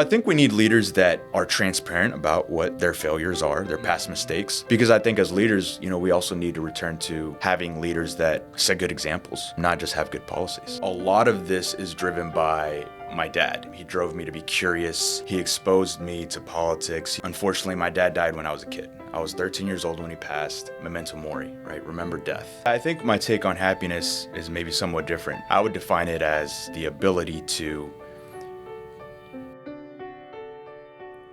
I think we need leaders that are transparent about what their failures are, their past mistakes. Because I think as leaders, we also need to return to having leaders that set good examples, not just have good policies. A lot of this is driven by my dad. He drove me to be curious. He exposed me to politics. Unfortunately, my dad died when I was a kid. I was 13 years old when he passed. Memento mori, right? Remember death. I think my take on happiness is maybe somewhat different. I would define it as the ability to.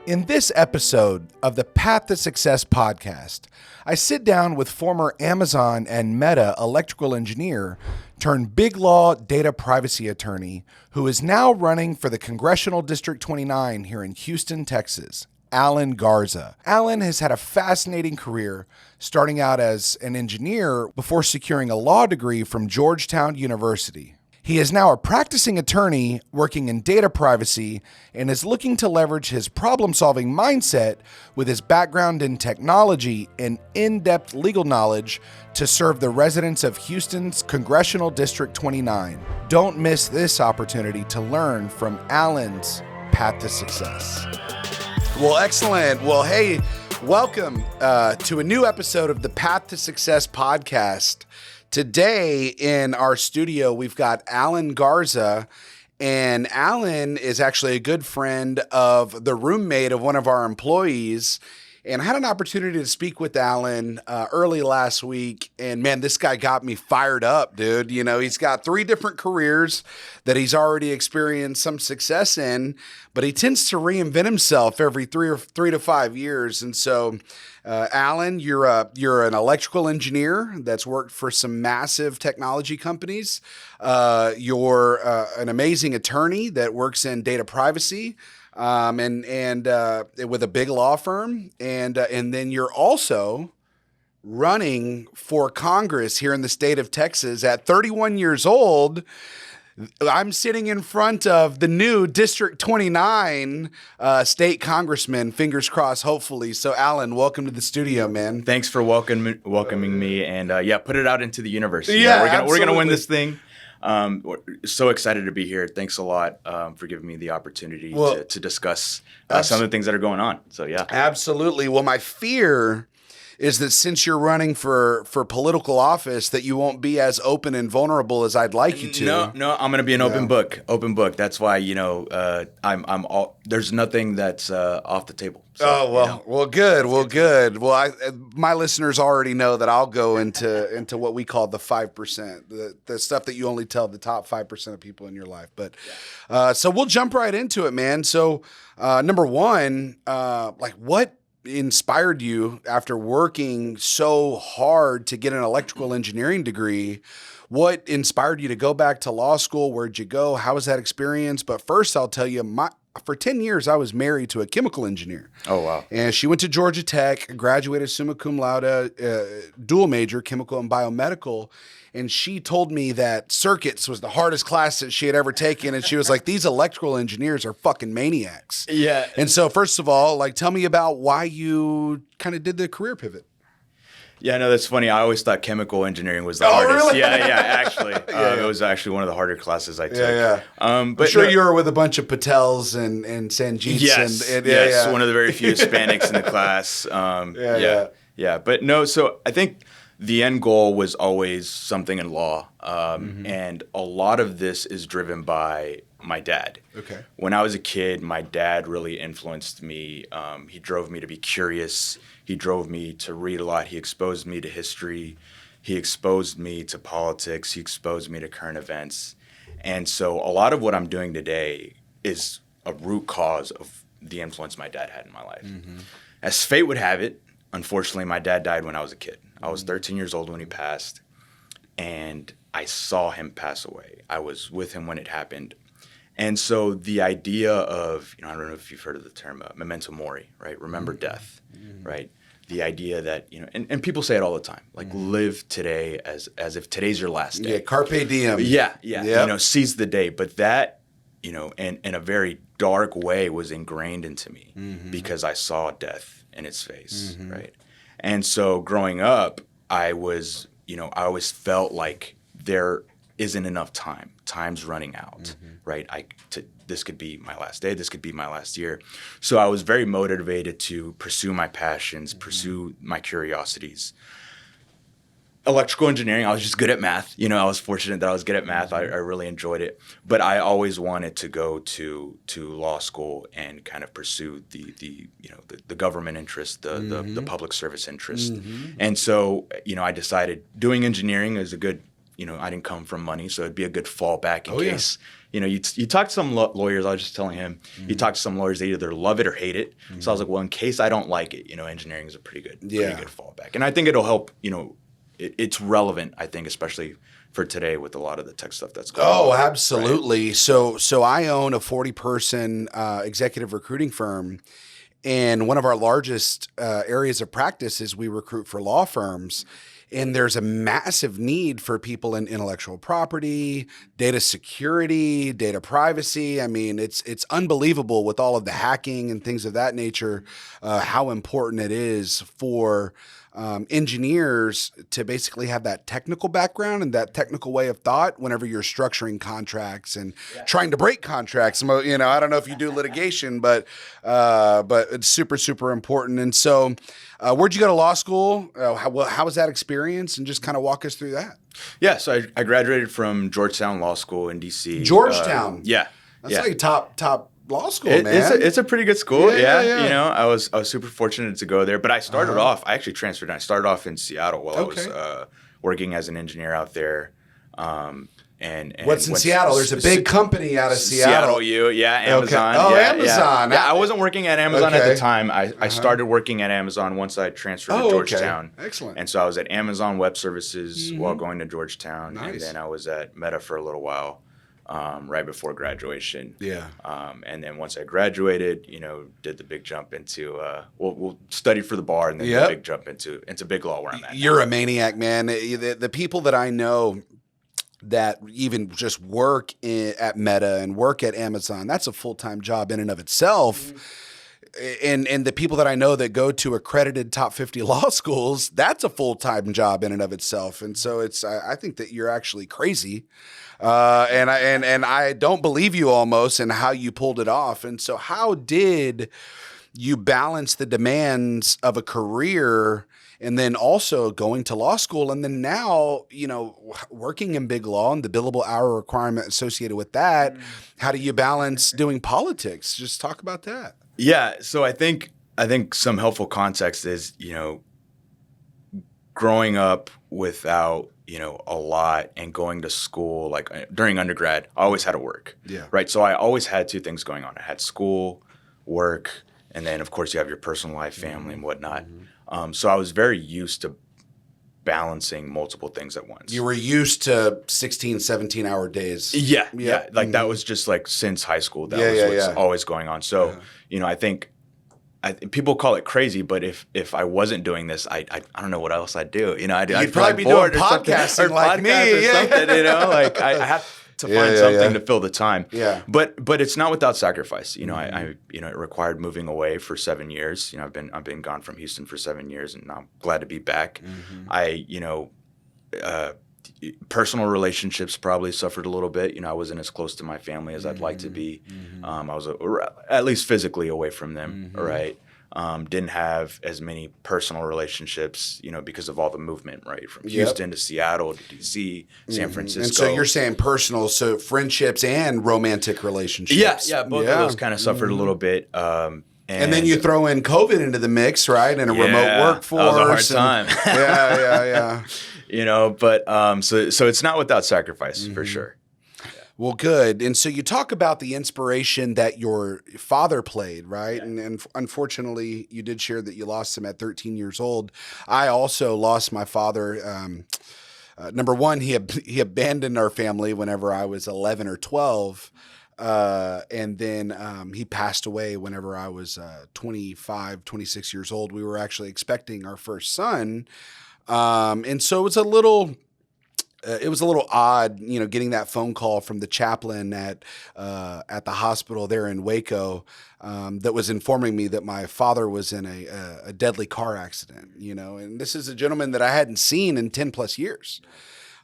In this episode of the Path to Success podcast, I sit down with former Amazon and Meta electrical engineer turned big law data privacy attorney who is now running for the Congressional District 29 here in Houston, Texas, Alan Garza. Alan has had a fascinating career, starting out as an engineer before securing a law degree from Georgetown University. He is now a practicing attorney working in data privacy and is looking to leverage his problem-solving mindset with his background in technology and in-depth legal knowledge to serve the residents of Houston's Congressional District 29. Don't miss this opportunity to learn from Alan's path to success. Well, excellent. Well, hey, welcome to a new episode of the Path to Success podcast. Today in our studio, we've got Alan Garza, and Alan is actually a good friend of the roommate of one of our employees. And I had an opportunity to speak with Alan early last week, and man, this guy got me fired up, dude. He's got 3 different careers that he's already experienced some success in, but he tends to reinvent himself every 3 to 5 years. And so, Alan, you're an electrical engineer that's worked for some massive technology companies. You're an amazing attorney that works in data privacy. And with a big law firm, and then you're also running for Congress here in the state of Texas at 31 years old. I'm sitting in front of the new District 29 state congressman, fingers crossed, hopefully. So, Alan, welcome to the studio, man. Thanks for welcoming me, and put it out into the universe. Yeah, we're gonna win this thing. We're so excited to be here. Thanks a lot for giving me the opportunity to discuss some of the things that are going on. So, yeah. Absolutely. Well, my fear is that since you're running for political office, that you won't be as open and vulnerable as I'd like you to. No, I'm going to be an open book. That's why, I'm all, there's nothing that's off the table. So, well, good. Well, good. Well, my listeners already know that I'll go into what we call the 5%, the stuff that you only tell the top 5% of people in your life. But so we'll jump right into it, man. So number one, what inspired you after working so hard to get an electrical engineering degree? What inspired you to go back to law school? Where'd you go? How was that experience? But first, I'll tell you, for 10 years, I was married to a chemical engineer. Oh, wow. And she went to Georgia Tech, graduated summa cum laude, dual major, chemical and biomedical. And she told me that circuits was the hardest class that she had ever taken. And she was like, these electrical engineers are fucking maniacs. Yeah. And so first of all, tell me about why you kind of did the career pivot. Yeah, no, that's funny. I always thought chemical engineering was the hardest. Really? Yeah, actually. It was actually one of the harder classes I took. Yeah. But I'm sure you were with a bunch of Patels and Sanjeets. Yes, one of the very few Hispanics in the class. Yeah. But no, so I think the end goal was always something in law. And a lot of this is driven by my dad. Okay. When I was a kid, my dad really influenced me. He drove me to be curious. He drove me to read a lot. He exposed me to history. He exposed me to politics. He exposed me to current events. And so a lot of what I'm doing today is a root cause of the influence my dad had in my life. Mm-hmm. As fate would have it, unfortunately, my dad died when I was a kid. I was 13 years old when he passed, and I saw him pass away. I was with him when it happened. And so the idea of, I don't know if you've heard of the term memento mori, right? Remember death, right? The idea that, and people say it all the time, live today as if today's your last day. Yeah, carpe diem. Yeah. Yep. Seize the day. But that, in a very dark way was ingrained into me because I saw death in its face, right? And so growing up, I was, I always felt like there isn't enough time. Time's running out, right? This could be my last day. This could be my last year. So I was very motivated to pursue my passions, pursue my curiosities. Electrical engineering, I was just good at math. I was fortunate that I was good at math. I really enjoyed it. But I always wanted to go to law school and kind of pursue the government interest, the public service interest. And so, I decided doing engineering is a good, I didn't come from money, so it'd be a good fallback in case. You talk to some lawyers, I was just telling him, you talk to some lawyers, they either love it or hate it. So I was like, well, in case I don't like it, engineering is a pretty good fallback. And I think it'll help, it's relevant, I think, especially for today with a lot of the tech stuff that's going on. Oh, absolutely. Right? So I own a 40-person executive recruiting firm, and one of our largest areas of practice is we recruit for law firms. And there's a massive need for people in intellectual property, data security, data privacy. I mean, it's unbelievable with all of the hacking and things of that nature, how important it is for engineers to basically have that technical background and that technical way of thought whenever you're structuring contracts and trying to break contracts. I don't know if you do litigation, but it's super, super important. And so where'd you go to law school? How was that experience? And just kind of walk us through that. Yeah, so I graduated from Georgetown Law School in D.C. Georgetown? Yeah. That's like top law school, man. It's a pretty good school. Yeah. I was super fortunate to go there. But I started off. I actually transferred. I started off in Seattle while I was working as an engineer out there. And what's in Seattle? There's a big company out of Seattle. Amazon. Okay. Oh, Amazon. I wasn't working at Amazon at the time. I started working at Amazon once I transferred to Georgetown. Okay. Excellent. And so I was at Amazon Web Services while going to Georgetown. Nice. And then I was at Meta for a little while. Right before graduation. Yeah. And then once I graduated, did the big jump into, we'll study for the bar and then the big jump into big law where I'm at. You're a maniac, man. The people that I know that even just work at Meta and work at Amazon, that's a full-time job in and of itself. And the people that I know that go to accredited top 50 law schools, that's a full-time job in and of itself. And so I think that you're actually crazy. And I don't believe you almost and how you pulled it off. And so how did you balance the demands of a career and then also going to law school and then now, working in big law and the billable hour requirement associated with that? How do you balance doing politics? Just talk about that. Yeah. So I think some helpful context is, growing up without, a lot and going to school, like during undergrad, I always had to work. Yeah. Right. So I always had two things going on. I had school, work, and then of course you have your personal life, family and whatnot. So I was very used to balancing multiple things at once. You were used to 16, 17-hour days. Yeah. Like that was just like since high school. That was what's always going on. So, I think people call it crazy, but if I wasn't doing this, I don't know what else I'd do. I'd probably be doing podcasting like me. Like I have to find something to fill the time. Yeah. But it's not without sacrifice. I it required moving away for 7 years. I've been gone from Houston for 7 years, and I'm glad to be back. Personal relationships probably suffered a little bit. I wasn't as close to my family as I'd like to be. I was at least physically away from them, right? Didn't have as many personal relationships, because of all the movement, right? From Houston to Seattle to DC, San Francisco. And so you're saying personal, so friendships and romantic relationships. Yeah, both of those kind of suffered a little bit. And then you throw in COVID into the mix, right? And a remote workforce. That was a hard time. Yeah. But so it's not without sacrifice for sure. Well, good. And so you talk about the inspiration that your father played, right? Yeah. And unfortunately, you did share that you lost him at 13 years old. I also lost my father. Number one, he abandoned our family whenever I was 11 or 12. And then he passed away whenever I was 25, 26 years old. We were actually expecting our first son. And so it was a little odd, getting that phone call from the chaplain at the hospital there in Waco that was informing me that my father was in a deadly car accident, and this is a gentleman that I hadn't seen in 10 plus years.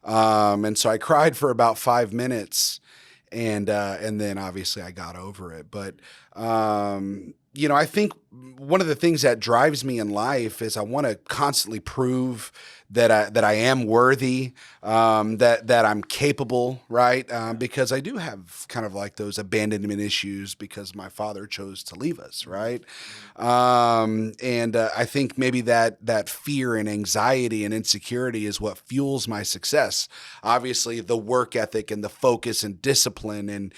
And so I cried for about 5 minutes, and then obviously I got over it. But I think one of the things that drives me in life is I want to constantly prove that I am worthy, that I'm capable, right? Because I do have kind of like those abandonment issues because my father chose to leave us, right? And I think maybe that fear and anxiety and insecurity is what fuels my success. Obviously, the work ethic and the focus and discipline and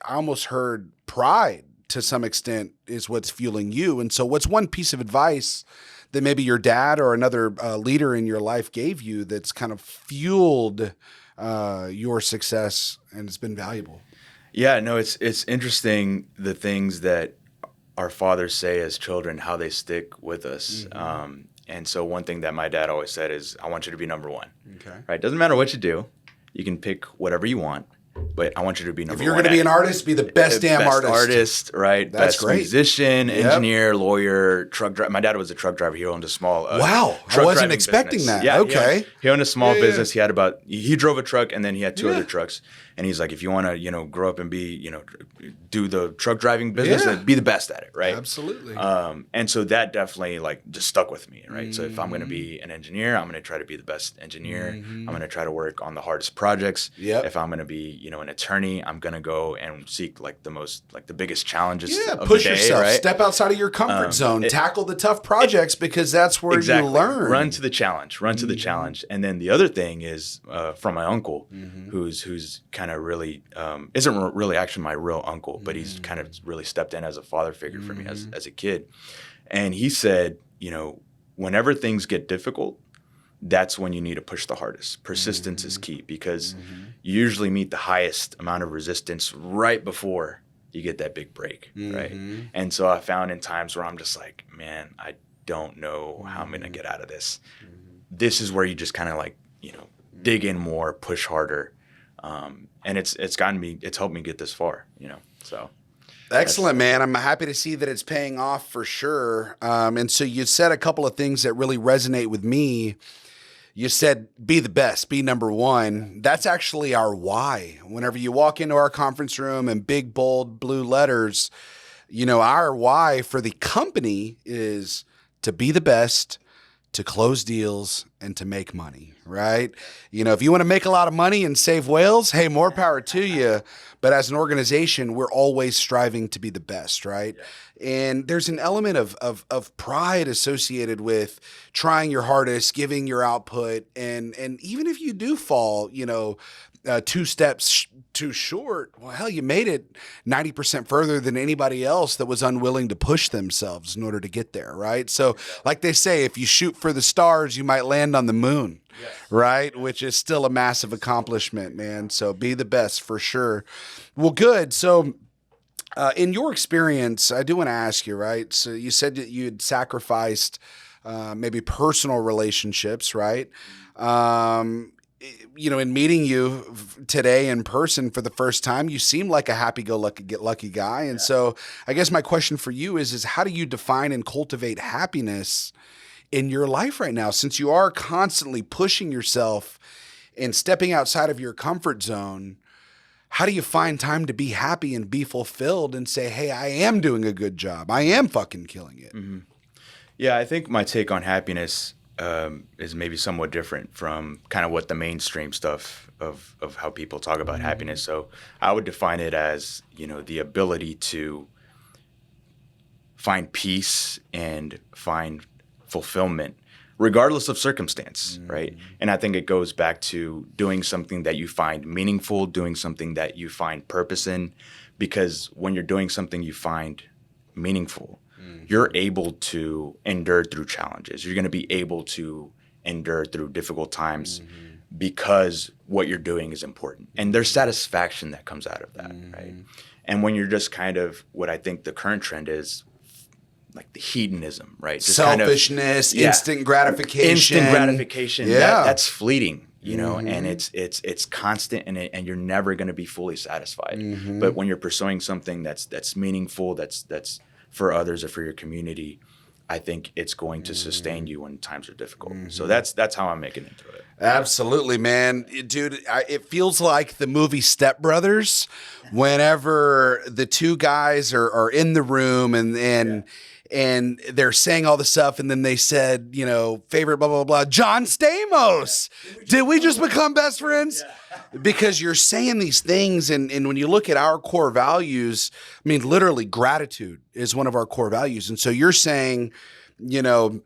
I almost heard pride to some extent is what's fueling you. And so what's one piece of advice that maybe your dad or another leader in your life gave you that's kind of fueled your success and it's been valuable? Yeah, no, it's interesting the things that our fathers say as children, how they stick with us. And so one thing that my dad always said is, I want you to be number one. Okay. Right? Doesn't matter what you do. You can pick whatever you want. But I want you to be number one. If you're going to be an artist, be the best damn artist, right? That's best great. Musician, engineer, lawyer, truck driver. My dad was a truck driver. He owned a small wow. I wasn't expecting business. that. Yeah, okay. He owned a small business. He had he drove a truck, and then he had two other trucks. And he's like, if you want to, grow up and be, do the truck driving business, then be the best at it, right? Absolutely. And so that definitely just stuck with me, right? So if I'm going to be an engineer, I'm going to try to be the best engineer. I'm going to try to work on the hardest projects. Yep. If I'm going to be, an attorney, I'm going to go and seek the biggest challenges of push the day, yourself. right? Step outside of your comfort zone. Tackle the tough projects because that's where exactly. you learn. Run to the challenge. And then the other thing is from my uncle, who's kind of really isn't really actually my real uncle, but he's kind of really stepped in as a father figure for me as a kid. And he said, whenever things get difficult, that's when you need to push the hardest. Persistence is key because you usually meet the highest amount of resistance right before you get that big break, right? And so I found in times where I'm just like, man, I don't know how I'm going to get out of this. This is where you just kind of dig in more, push harder. And it's helped me get this far, so. Excellent, man. I'm happy to see that it's paying off for sure. And so you said a couple of things that really resonate with me. You said, be the best, be number one. That's actually our why. Whenever you walk into our conference room in big, bold blue letters, our why for the company is to be the best, to close deals, and to make money, right? If you want to make a lot of money and save whales, hey, more power to you. But as an organization, we're always striving to be the best, right? And there's an element of pride associated with trying your hardest, giving your output. And even if you do fall, 2 steps too short, well, hell, you made it 90% further than anybody else that was unwilling to push themselves in order to get there, right? So like they say, if you shoot for the stars, you might land on the moon, right? Which is still a massive accomplishment, man. So be the best for sure. Well, good. So in your experience, I do want to ask you, right? So you said that you had sacrificed maybe personal relationships, right? In meeting you today in person for the first time, you seem like a happy-go-lucky guy. And so I guess my question for you is how do you define and cultivate happiness in your life right now? Since you are constantly pushing yourself and stepping outside of your comfort zone, how do you find time to be happy and be fulfilled and say, hey, I am doing a good job. I am fucking killing it. Yeah, I think my take on happiness is maybe somewhat different from kind of what the mainstream stuff of how people talk about happiness. So I would define it as, the ability to find peace and find fulfillment regardless of circumstance, right? And I think it goes back to doing something that you find meaningful, doing something that you find purpose in, because when you're doing something you find meaningful, you're able to endure through challenges. You're going to be able to endure through difficult times because what you're doing is important. And there's satisfaction that comes out of that, right? And when you're just kind of, what I think the current trend is, like the hedonism, right? Just selfishness, kind of, instant gratification. That's fleeting, and it's constant, and you're never going to be fully satisfied. But when you're pursuing something that's meaningful, that's for others or for your community, I think it's going to sustain you when times are difficult. So that's how I'm making it through it. Absolutely, man. Dude, it feels like the movie Step Brothers whenever the two guys are in the room and they're saying all the stuff, and then they said, you know, favorite blah, blah, blah, John Stamos. Did we just become best friends? Because you're saying these things, and when you look at our core values, I mean, literally gratitude is one of our core values. And so you're saying, you know,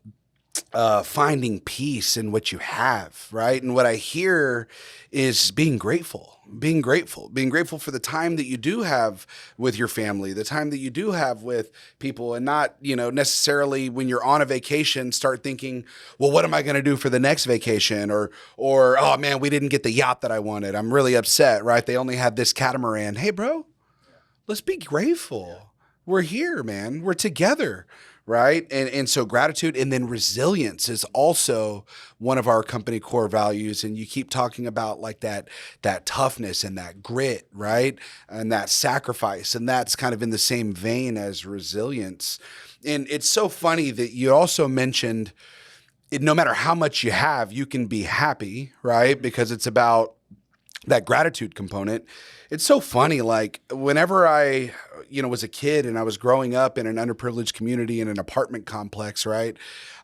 finding peace in what you have, right? And what I hear is being grateful for the time that you do have with your family, the time that you do have with people, and not, you know, necessarily when you're on a vacation, start thinking, well, what am I going to do for the next vacation? Or, oh man, we didn't get the yacht that I wanted. I'm really upset, right? They only had this catamaran. Hey, bro, let's be grateful. We're here, man. We're together. Right. And so gratitude, and then resilience is also one of our company core values. And you keep talking about like that toughness and that grit, right? And that sacrifice. And that's kind of in the same vein as resilience. And it's so funny that you also mentioned no matter how much you have, you can be happy, right? Because it's about that gratitude component. It's so funny. Like whenever I, you know, was a kid and I was growing up in an underprivileged community in an apartment complex, right?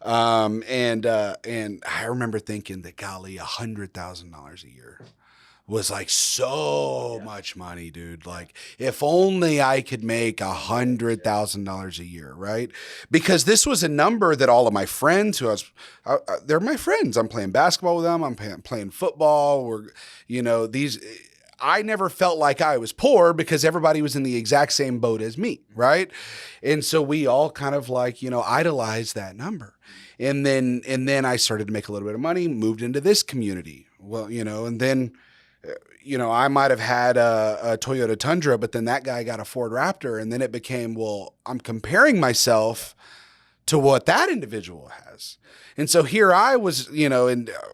And I remember thinking that, golly, $100,000 a year was like so much money, dude. Like if only I could make $100,000 a year, right? Because this was a number that all of my friends they're my friends. I'm playing basketball with them. I'm playing football. I never felt like I was poor because everybody was in the exact same boat as me, right? And so we all kind of like, you know, idolized that number. And then I started to make a little bit of money, moved into this community. Well, you know, and then, you know, I might have had a Toyota Tundra, but then that guy got a Ford Raptor. And then it became, well, I'm comparing myself to what that individual has. And so here I was, you know,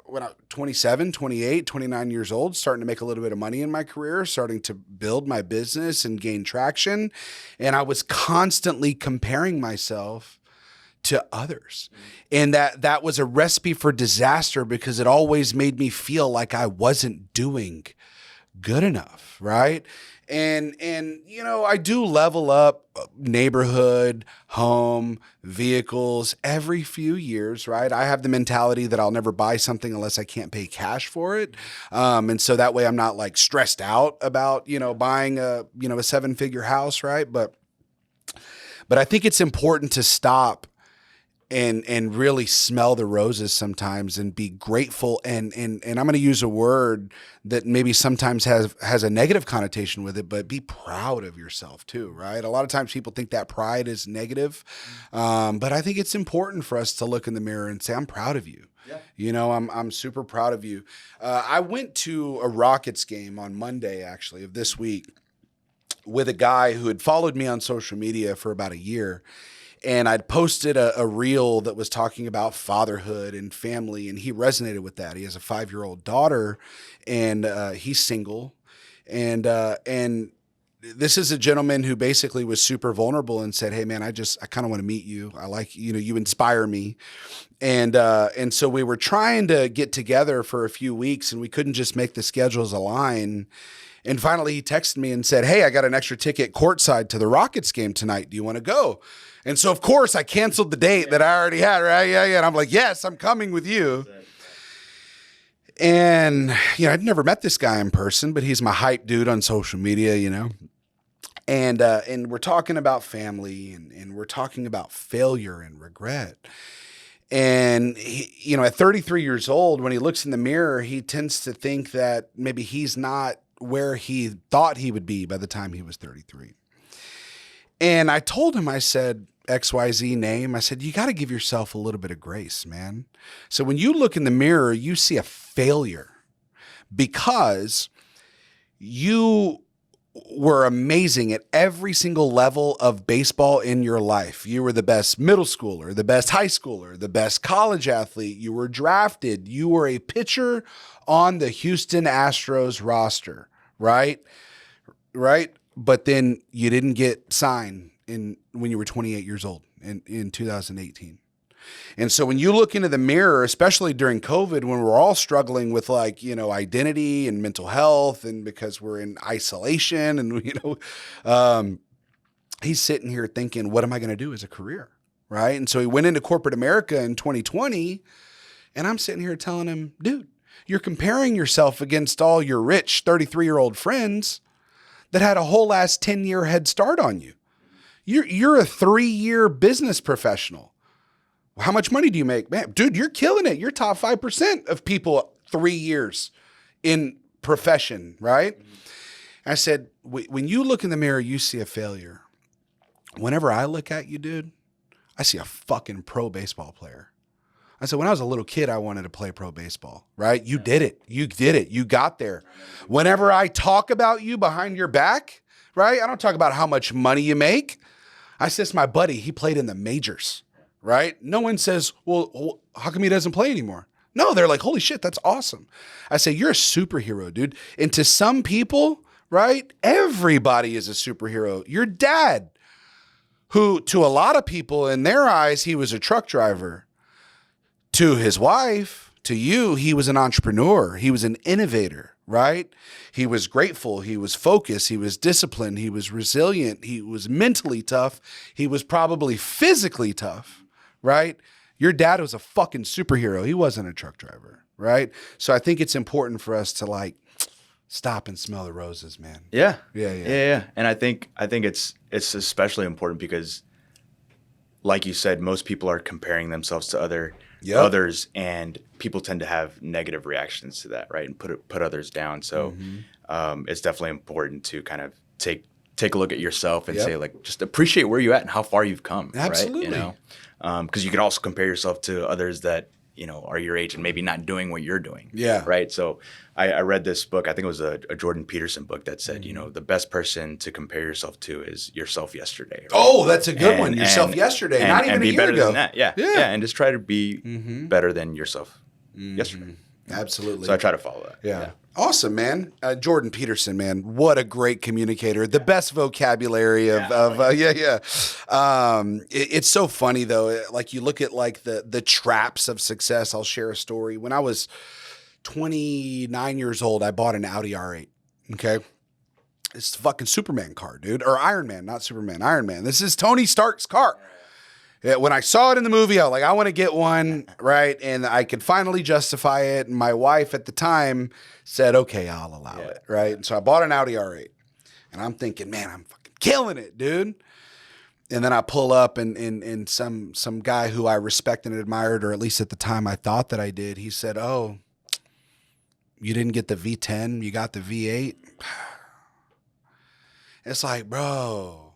when I was 27, 28, 29 years old, starting to make a little bit of money in my career, starting to build my business and gain traction. And I was constantly comparing myself to others. And that was a recipe for disaster because it always made me feel like I wasn't doing good enough, right? And you know, I do level up neighborhood, home, vehicles every few years, right? I have the mentality that I'll never buy something unless I can't pay cash for it. And so that way I'm not like stressed out about, you know, buying a 7-figure house, right? But I think it's important to stop and really smell the roses sometimes and be grateful. And I'm going to use a word that maybe sometimes has a negative connotation with it, but be proud of yourself too, right? A lot of times people think that pride is negative. But I think it's important for us to look in the mirror and say, I'm proud of you. Yeah. You know, I'm super proud of you. I went to a Rockets game on Monday, actually, of this week with a guy who had followed me on social media for about a year. And I'd posted a reel that was talking about fatherhood and family, and he resonated with that. He has a 5-year-old daughter, and he's single. And this is a gentleman who basically was super vulnerable and said, hey, man, I kind of want to meet you. I like, you know, you inspire me. And so we were trying to get together for a few weeks, and we couldn't just make the schedules align. And finally, he texted me and said, hey, I got an extra ticket courtside to the Rockets game tonight. Do you want to go? And so, of course, I canceled the date that I already had, right? Yeah. And I'm like, yes, I'm coming with you. And, you know, I'd never met this guy in person, but he's my hype dude on social media, you know. And we're talking about family and we're talking about failure and regret. And, he, you know, at 33 years old, when he looks in the mirror, he tends to think that maybe he's not where he thought he would be by the time he was 33. And I told him, I said, XYZ name. I said, you got to give yourself a little bit of grace, man. So when you look in the mirror, you see a failure because you were amazing at every single level of baseball in your life. You were the best middle schooler, the best high schooler, the best college athlete. You were drafted. You were a pitcher on the Houston Astros roster, right? Right. But then you didn't get signed when you were 28 years old in 2018. And so when you look into the mirror, especially during COVID, when we're all struggling with identity and mental health, and because we're in isolation and, he's sitting here thinking, what am I going to do as a career? Right. And so he went into corporate America in 2020, and I'm sitting here telling him, dude, you're comparing yourself against all your rich 33-year-old friends that had a whole last 10-year head start on you. You're a 3-year business professional. How much money do you make? Man, dude, you're killing it. You're top 5% of people 3 years in profession, right? I said, when you look in the mirror, you see a failure. Whenever I look at you, dude, I see a fucking pro baseball player. I said, when I was a little kid, I wanted to play pro baseball, right? You did it. You did it. You got there. Whenever I talk about you behind your back, right? I don't talk about how much money you make. I said, it's my buddy. He played in the majors. Right? No one says, well, how come he doesn't play anymore? No, they're like, holy shit, that's awesome. I say, you're a superhero, dude. And to some people, right, everybody is a superhero. Your dad, who to a lot of people in their eyes, he was a truck driver. To his wife, to you, he was an entrepreneur. He was an innovator, right? He was grateful. He was focused. He was disciplined. He was resilient. He was mentally tough. He was probably physically tough. Right? Your dad was a fucking superhero. He wasn't a truck driver, right? So I think it's important for us to stop and smell the roses, man. Yeah. Yeah. And I think it's especially important because, like you said, most people are comparing themselves to others, and people tend to have negative reactions to that, right? And put others down. So it's definitely important to kind of take a look at yourself and say, just appreciate where you're at and how far you've come. Absolutely. Right? Because you can also compare yourself to others that, are your age and maybe not doing what you're doing. Yeah. Right. So I read this book. I think it was a Jordan Peterson book that said, the best person to compare yourself to is yourself yesterday. Right? Oh, that's a good one. Yourself yesterday, not even and be a year better ago. Than that. Yeah. And just try to be better than yourself yesterday. Absolutely. So I try to follow that. Yeah. Awesome, man. Jordan Peterson, man. What a great communicator. The best vocabulary it's so funny though. Like you look at the traps of success. I'll share a story. When I was 29 years old, I bought an Audi R8. Okay. It's the fucking Superman car, dude. Or Iron Man, not Superman, Iron Man. This is Tony Stark's car. Yeah, when I saw it in the movie, I was like, I want to get one, right? And I could finally justify it. And my wife at the time said, okay, I'll allow it, right? And so I bought an Audi R8. And I'm thinking, man, I'm fucking killing it, dude. And then I pull up and some guy who I respected and admired, or at least at the time I thought that I did, he said, oh, you didn't get the V10, you got the V8? It's like, bro,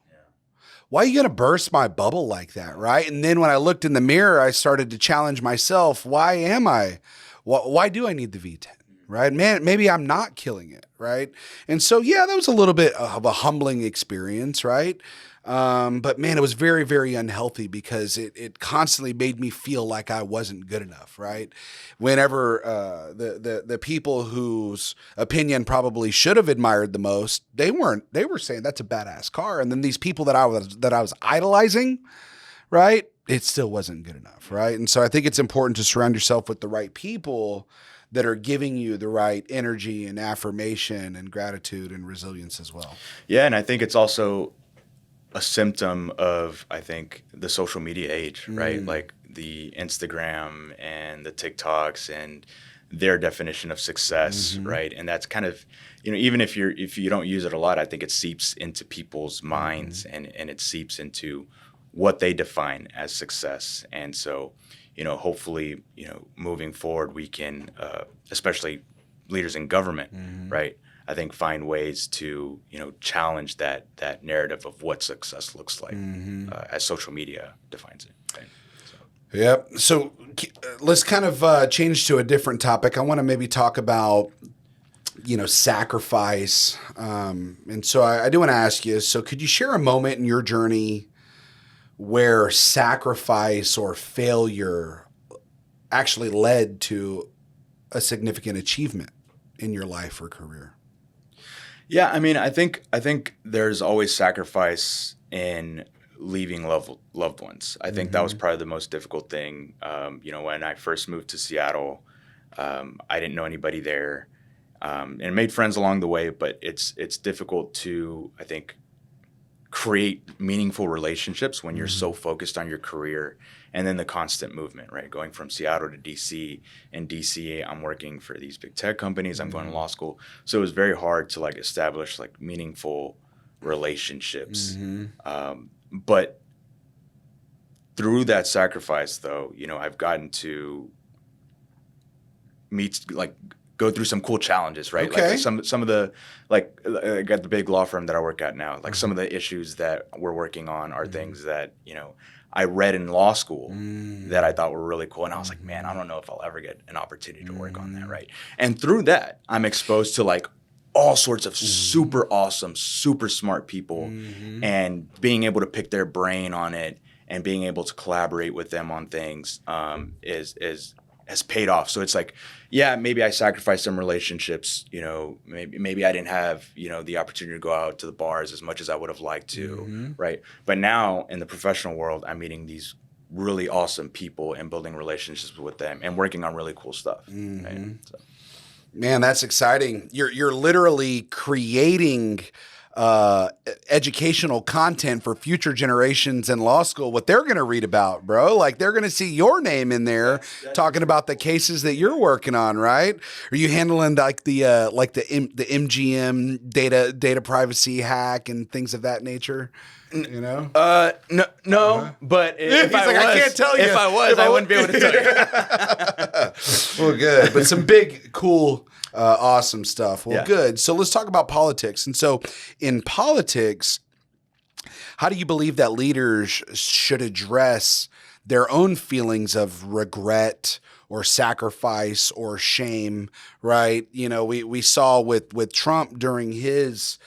why are you going to burst my bubble like that, right? And then when I looked in the mirror, I started to challenge myself. Why am I? Why do I need the V10, right? Man, maybe I'm not killing it, right? And so, yeah, that was a little bit of a humbling experience, right? But man, it was very, very unhealthy because it constantly made me feel like I wasn't good enough, right? Whenever the people whose opinion probably should have admired the most, they were saying that's a badass car. And then these people that I was idolizing, right? It still wasn't good enough, right? And so I think it's important to surround yourself with the right people that are giving you the right energy and affirmation and gratitude and resilience as well. Yeah, and I think it's also a symptom of, I think, the social media age, right? Like the Instagram and the TikToks and their definition of success, right? And that's kind of, even if you don't use it a lot, I think it seeps into people's minds and it seeps into what they define as success. And so, hopefully, moving forward, we can, especially leaders in government, right? I think find ways to, challenge that narrative of what success looks like as social media defines it. Right? Yep. So let's kind of change to a different topic. I want to maybe talk about, sacrifice. And so I do want to ask you, so could you share a moment in your journey where sacrifice or failure actually led to a significant achievement in your life or career? Yeah, I mean, I think there's always sacrifice in leaving loved ones. I think that was probably the most difficult thing. When I first moved to Seattle, I didn't know anybody there, and made friends along the way. But it's difficult to, I think, create meaningful relationships when you're so focused on your career, and then the constant movement, right? Going from Seattle to DC. In DC, I'm working for these big tech companies. I'm going to law school, so it was very hard to like establish like meaningful relationships. But through that sacrifice, though, I've gotten to go through some cool challenges, right? Okay. Like some of the, like I got the big law firm that I work at now. Like some of the issues that we're working on are things that, I read in law school that I thought were really cool. And I was like, man, I don't know if I'll ever get an opportunity to work on that, right? And through that, I'm exposed to like all sorts of super awesome, super smart people, and being able to pick their brain on it and being able to collaborate with them on things has paid off. So it's like, yeah, maybe I sacrificed some relationships, maybe I didn't have, the opportunity to go out to the bars as much as I would have liked to, right? But now in the professional world, I'm meeting these really awesome people and building relationships with them and working on really cool stuff. Right? So. Man, that's exciting. You're literally creating educational content for future generations in law school, what they're going to read about, bro. Like they're going to see your name in there talking about the cases that you're working on, right? Are you handling like the MGM data privacy hack and things of that nature? No. But if I was, I can't tell you. If I was, I wouldn't be able to tell you. Well, good. But some big, cool, awesome stuff. Well, Yeah. good. So let's talk about politics. And so in politics, how do you believe that leaders should address their own feelings of regret or sacrifice or shame, right? We saw with Trump during his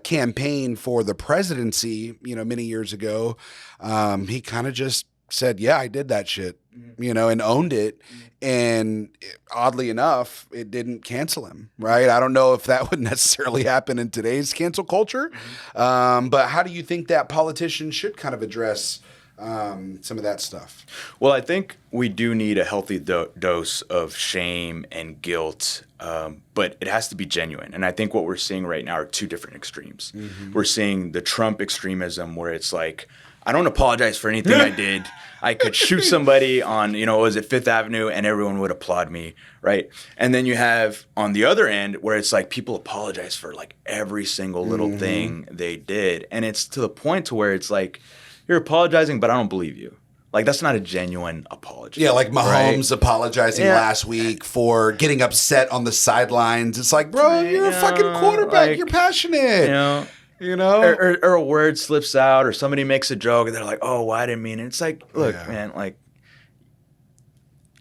campaign for the presidency, many years ago, he kind of just said, yeah, I did that shit, and owned it. And oddly enough, it didn't cancel him, right? I don't know if that would necessarily happen in today's cancel culture. But how do you think that politicians should kind of address some of that stuff? Well, I think we do need a healthy dose of shame and guilt, but it has to be genuine. And I think what we're seeing right now are two different extremes. We're seeing the Trump extremism where it's like, I don't apologize for anything I did. I could shoot somebody on, was it Fifth Avenue and everyone would applaud me, right? And then you have on the other end where it's like people apologize for like every single little thing they did. And it's to the point to where it's like, you're apologizing, but I don't believe you. Like, that's not a genuine apology. Yeah, like Mahomes right? apologizing last week for getting upset on the sidelines. It's like, bro, you're a fucking quarterback. You're passionate. Or a word slips out or somebody makes a joke and they're like, oh, well, I didn't mean it. It's like, look, man, like,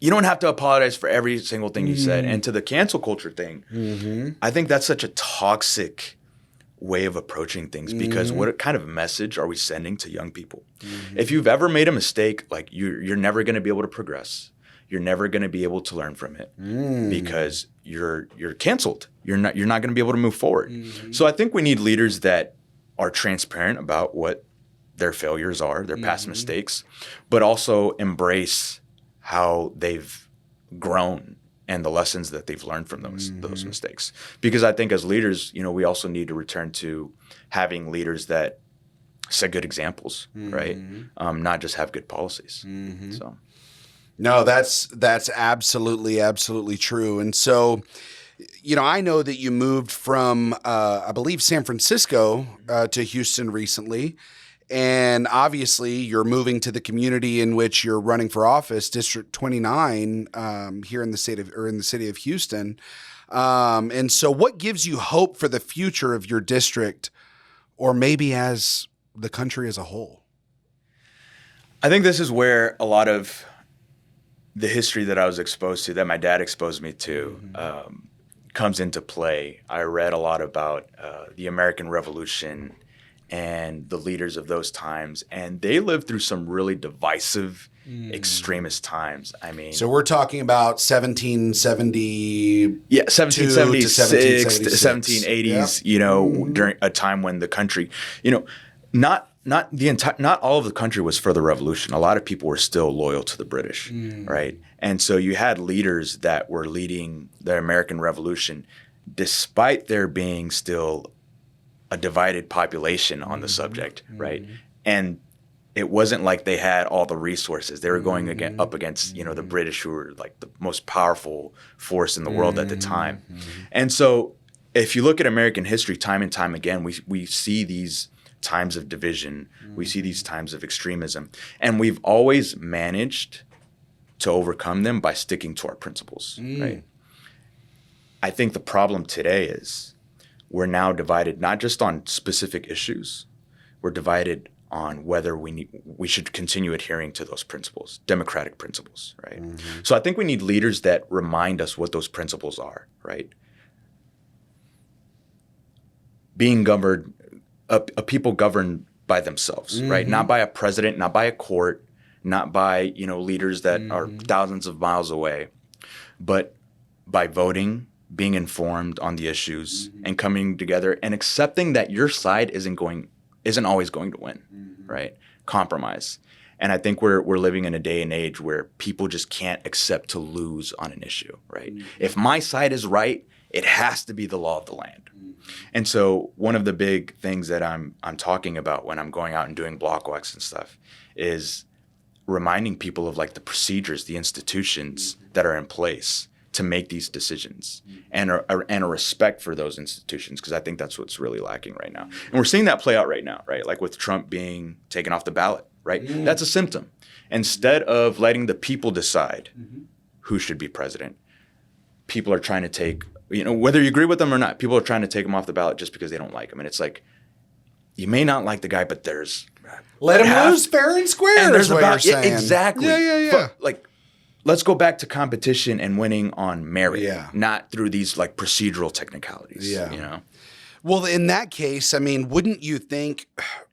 you don't have to apologize for every single thing you said. And to the cancel culture thing, I think that's such a toxic way of approaching things because what kind of message are we sending to young people? If you've ever made a mistake, like you're never going to be able to progress. You're never going to be able to learn from it because you're canceled. You're not going to be able to move forward. So I think we need leaders that are transparent about what their failures are, their past mistakes, but also embrace how they've grown and the lessons that they've learned from those mistakes. Because I think as leaders, we also need to return to having leaders that set good examples, right? Not just have good policies. So. No, that's absolutely, absolutely true. And so, I know that you moved from, I believe, San Francisco to Houston recently. And obviously, you're moving to the community in which you're running for office, District 29, here in the city of Houston. And so, what gives you hope for the future of your district, or maybe as the country as a whole? I think this is where a lot of the history that I was exposed to, that my dad exposed me to, comes into play. I read a lot about the American Revolution and the leaders of those times, and they lived through some really divisive, extremist times. I mean, so we're talking about 1770, 1776 to 1780s. During a time when the country, not not all of the country was for the revolution. A lot of people were still loyal to the British, right? And so you had leaders that were leading the American Revolution despite there being still a divided population on the subject, right? And it wasn't like they had all the resources. They were going up against, the British, who were like the most powerful force in the world at the time. And so if you look at American history time and time again, we see these times of division. We see these times of extremism. And we've always managed to overcome them by sticking to our principles, right? I think the problem today is we're now divided not just on specific issues. We're divided on whether we should continue adhering to those principles, democratic principles, right? So I think we need leaders that remind us what those principles are, right? Being governed, a people governed by themselves, right? Not by a president, not by a court, not by, leaders that are thousands of miles away, but by voting, being informed on the issues, and coming together and accepting that your side isn't always going to win, right? Compromise. And I think we're living in a day and age where people just can't accept to lose on an issue, right? If my side is right, it has to be the law of the land. And so one of the big things that I'm talking about when I'm going out and doing block walks and stuff is reminding people of like the procedures, the institutions that are in place to make these decisions, and a respect for those institutions, because I think that's what's really lacking right now. And we're seeing that play out right now, right? Like with Trump being taken off the ballot, right? That's a symptom. Instead of letting the people decide who should be president, people are trying to take, whether you agree with them or not, people are trying to take him off the ballot just because they don't like him. And it's like, you may not like the guy, but let him lose fair and square. And there's what you're saying. Exactly. Yeah. Let's go back to competition and winning on merit, not through these like procedural technicalities. Well, in that case, I mean, wouldn't you think?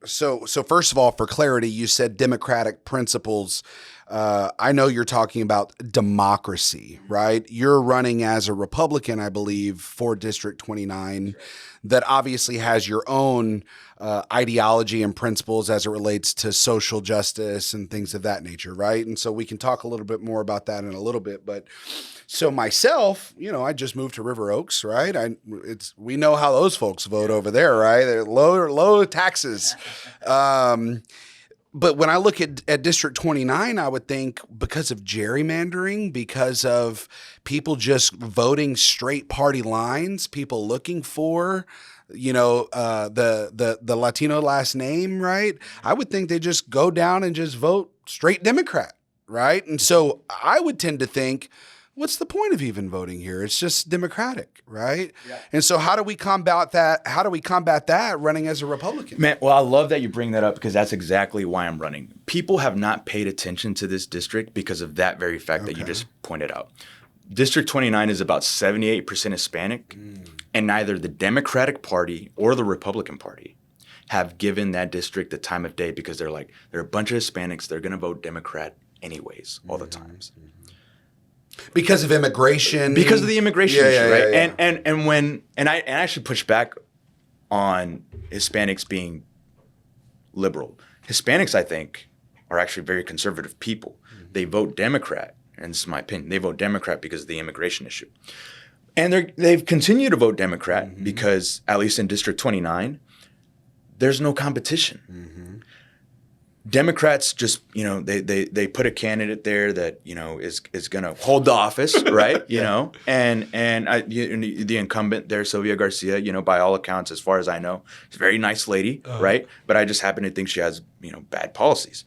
So first of all, for clarity, you said democratic principles. I know you're talking about democracy, right? You're running as a Republican, I believe, for District 29, that obviously has your own ideology and principles as it relates to social justice and things of that nature, right? And so we can talk a little bit more about that in a little bit. But so myself, I just moved to River Oaks, right? We know how those folks vote over there, right? They're low taxes. But when I look at District 29, I would think because of gerrymandering, because of people just voting straight party lines, people looking for, the Latino last name, right? I would think they just go down and just vote straight Democrat, right? And so I would tend to think, what's the point of even voting here? It's just Democratic, right? Yeah. And so how do we combat that? How do we combat that running as a Republican? Man, well, I love that you bring that up because that's exactly why I'm running. People have not paid attention to this district because of that very fact that you just pointed out. District 29 is about 78% Hispanic, and neither the Democratic Party or the Republican Party have given that district the time of day because they're like, they're a bunch of Hispanics, they're going to vote Democrat anyways all the times. Because of immigration. Because of the immigration issue, right? Yeah. And I actually push back on Hispanics being liberal. Hispanics, I think, are actually very conservative people. They vote Democrat, and this is my opinion. They vote Democrat because of the immigration issue. And they've continued to vote Democrat because, at least in District 29, there's no competition. Democrats just, they put a candidate there that, is going to hold the office, right? And the incumbent there, Sylvia Garcia, by all accounts, as far as I know, is a very nice lady, right? But I just happen to think she has, bad policies.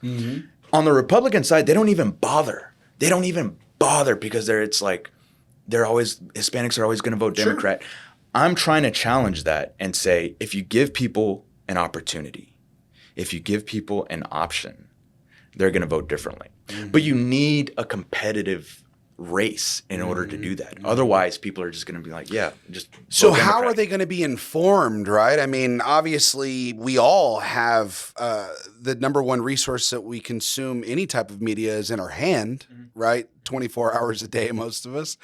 On the Republican side, they don't even bother. They don't even bother because Hispanics are always going to vote Democrat. Sure. I'm trying to challenge that and say, if you give people an opportunity, if you give people an option, they're going to vote differently. But you need a competitive race in order to do that. Otherwise, people are just going to be like, yeah, just So vote how Democrat. are they going to be informed, right? I mean, obviously, we all have the number one resource that we consume any type of media is in our hand, right? 24 hours a day, most of us.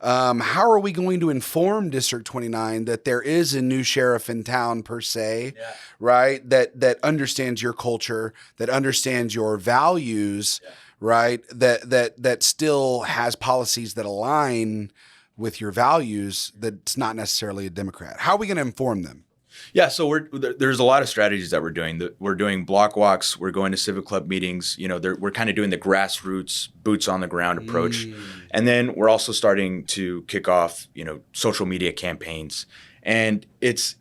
How are we going to inform District 29 that there is a new sheriff in town per se, right? That understands your culture, that understands your values, right? That still has policies that align with your values, that's not necessarily a Democrat. How are we going to inform them? Yeah, so there's a lot of strategies that we're doing. We're doing block walks. We're going to civic club meetings. We're kind of doing the grassroots, boots on the ground approach, and then we're also starting to kick off, social media campaigns. And it's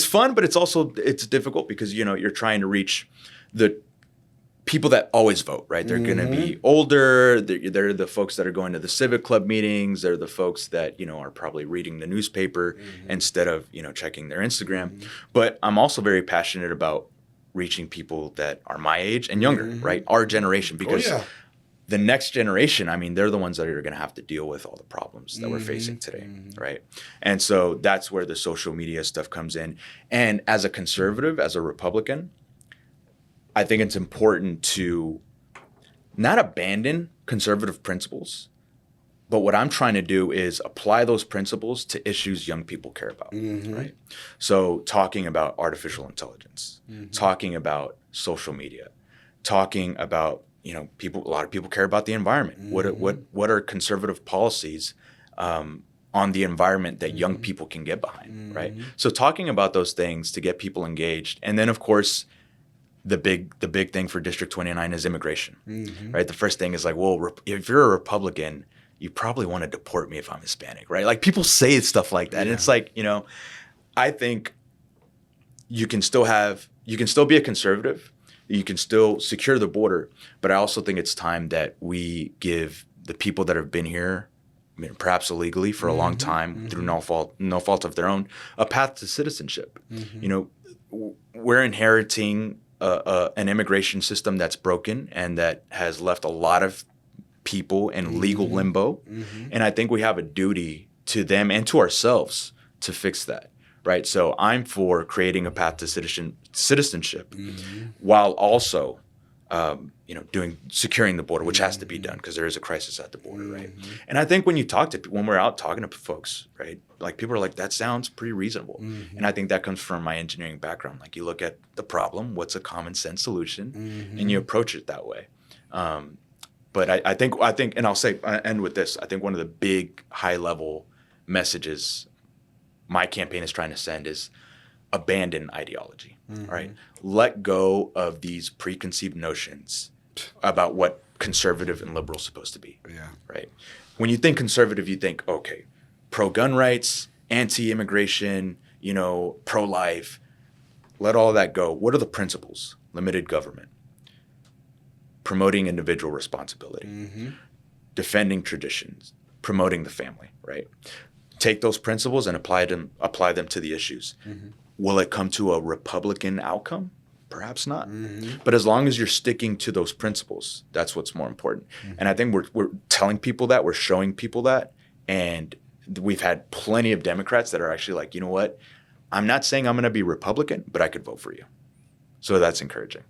fun, but it's difficult because you're trying to reach the people that always vote, right? They're going to be older. They're the folks that are going to the civic club meetings. They're the folks that, are probably reading the newspaper instead of, checking their Instagram. But I'm also very passionate about reaching people that are my age and younger, right? Our generation, because the next generation, I mean, they're the ones that are going to have to deal with all the problems that we're facing today, right? And so that's where the social media stuff comes in. And as a conservative, as a Republican, I think it's important to not abandon conservative principles, but what I'm trying to do is apply those principles to issues young people care about, right? So talking about artificial intelligence, talking about social media, talking about, a lot of people care about the environment. What are conservative policies on the environment that young people can get behind, right? So talking about those things to get people engaged. And then, of course, the big thing for District 29 is immigration, right? The first thing is like, well, if you're a Republican, you probably want to deport me if I'm Hispanic, right? Like people say stuff like that. And it's like, I think you can still be a conservative, you can still secure the border, but I also think it's time that we give the people that have been here, perhaps illegally for a long time through no fault of their own, a path to citizenship. We're inheriting an immigration system that's broken and that has left a lot of people in legal limbo. And I think we have a duty to them and to ourselves to fix that, right? So I'm for creating a path to citizenship while also, securing the border, which has to be done because there is a crisis at the border, right? And I think when we're out talking to folks, right, like people are like, that sounds pretty reasonable. And I think that comes from my engineering background. Like you look at the problem, what's a common sense solution, and you approach it that way. But I think, and I end with this. I think one of the big high level messages my campaign is trying to send is abandon ideology, right? Let go of these preconceived notions about what conservative and liberal is supposed to be, right? When you think conservative, you think, okay, pro-gun rights, anti-immigration, pro-life. Let all of that go. What are the principles? Limited government, promoting individual responsibility, defending traditions, promoting the family, right? Take those principles and apply them to the issues. Will it come to a Republican outcome? Perhaps not. But as long as you're sticking to those principles, that's what's more important. And I think we're telling people that, we're showing people that, and we've had plenty of Democrats that are actually like, you know what? I'm not saying I'm going to be Republican, but I could vote for you. So that's encouraging.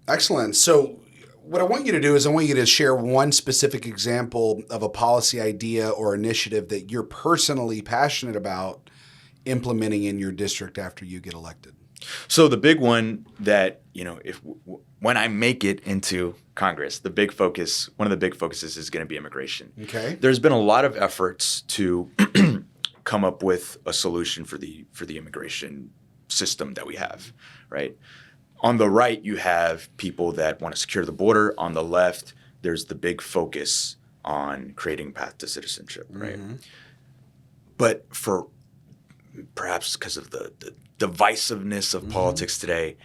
Excellent. So what I want you to do is I want you to share one specific example of a policy idea or initiative that you're personally passionate about implementing in your district after you get elected. So the big one that, when I make it into Congress, one of the big focuses is going to be immigration. Okay. There's been a lot of efforts to come up with a solution for the immigration system that we have, right? On the right, you have people that want to secure the border. On the left, there's the big focus on creating a path to citizenship, right? But perhaps because of the divisiveness of politics today,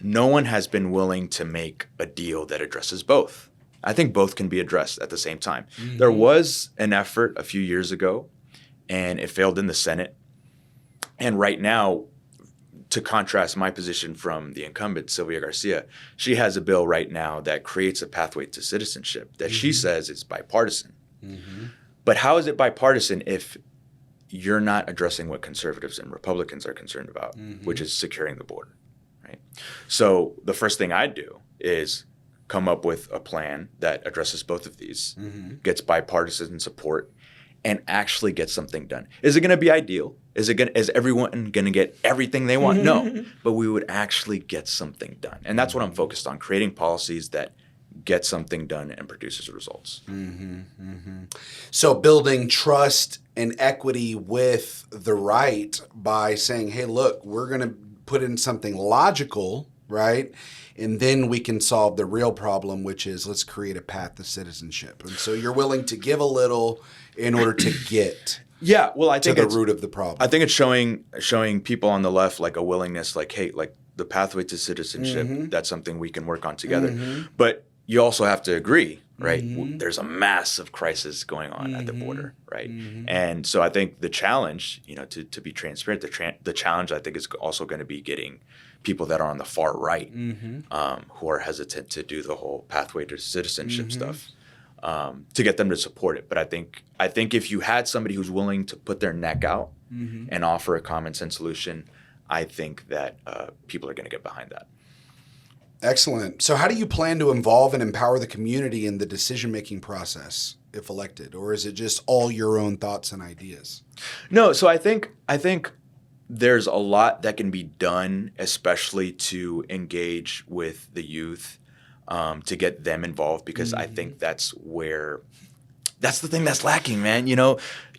no one has been willing to make a deal that addresses both. I think both can be addressed at the same time. There was an effort a few years ago, and it failed in the Senate. And right now, to contrast my position from the incumbent, Sylvia Garcia, she has a bill right now that creates a pathway to citizenship that she says is bipartisan. But how is it bipartisan if you're not addressing what conservatives and Republicans are concerned about, which is securing the border, right? So the first thing I'd do is come up with a plan that addresses both of these, gets bipartisan support, and actually gets something done. Is it going to be ideal? Is everyone going to get everything they want? No, but we would actually get something done. And that's what I'm focused on, creating policies that get something done and produces results. So building trust and equity with the right by saying, hey, look, we're going to put in something logical, right? And then we can solve the real problem, which is let's create a path to citizenship. And so you're willing to give a little in order to get I think to the root of the problem. I think it's showing people on the left like a willingness, like, hey, like the pathway to citizenship, that's something we can work on together. But you also have to agree, right? There's a massive crisis going on at the border, right? And so I think the challenge, to be transparent, the challenge I think is also going to be getting people that are on the far right who are hesitant to do the whole pathway to citizenship stuff, to get them to support it. But I think if you had somebody who's willing to put their neck out and offer a common sense solution, I think that people are going to get behind that. Excellent. So how do you plan to involve and empower the community in the decision-making process if elected? Or is it just all your own thoughts and ideas? No, so I think there's a lot that can be done, especially to engage with the youth, to get them involved, because I think that's the thing that's lacking, man.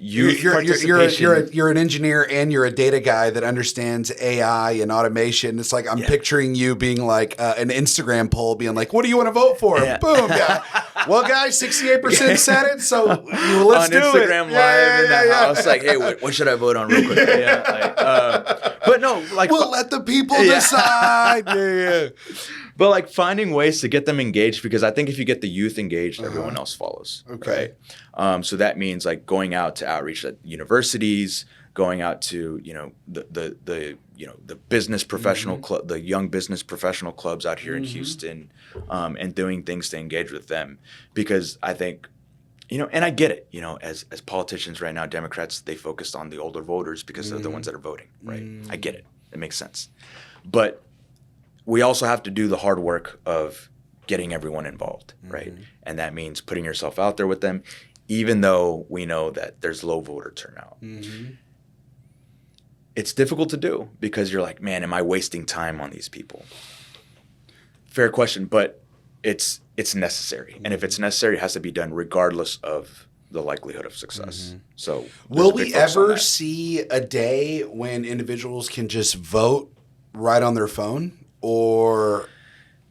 Youth participation. You're an engineer and you're a data guy that understands AI and automation. It's like I'm picturing you being like an Instagram poll, being like, "What do you want to vote for?" Yeah. Boom, yeah. Well, guys, 68% said it, so let's on do Instagram it. Live in the house, like, hey, what should I vote on real quick? But no, like we'll let the people decide. But like finding ways to get them engaged, because I think if you get the youth engaged, everyone else follows. Okay. Right? So that means like going out to outreach at universities, going out to the business professional club, the young business professional clubs out here in Houston, and doing things to engage with them, because I think. And I get it, as politicians right now, Democrats, they focused on the older voters because they're the ones that are voting, right? I get it. It makes sense. But we also have to do the hard work of getting everyone involved, right? And that means putting yourself out there with them, even though we know that there's low voter turnout. It's difficult to do because you're like, man, am I wasting time on these people? Fair question, but it's necessary. And if it's necessary, it has to be done regardless of the likelihood of success. So will we ever see a day when individuals can just vote right on their phone? Or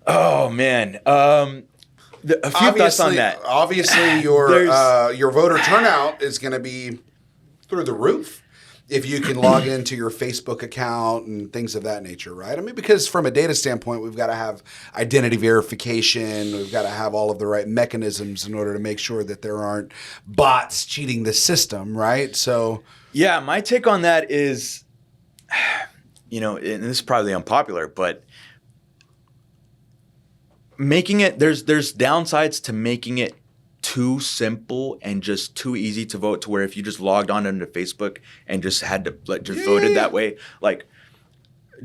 a few thoughts on that. Obviously, your voter turnout is going to be through the roof if you can log into your Facebook account and things of that nature, right? I mean, because from a data standpoint, we've got to have identity verification. We've got to have all of the right mechanisms in order to make sure that there aren't bots cheating the system, right? So, yeah, my take on that is, and this is probably unpopular, but making it there's downsides to making it too simple and just too easy to vote, to where if you just logged on into Facebook and just had to voted that way, like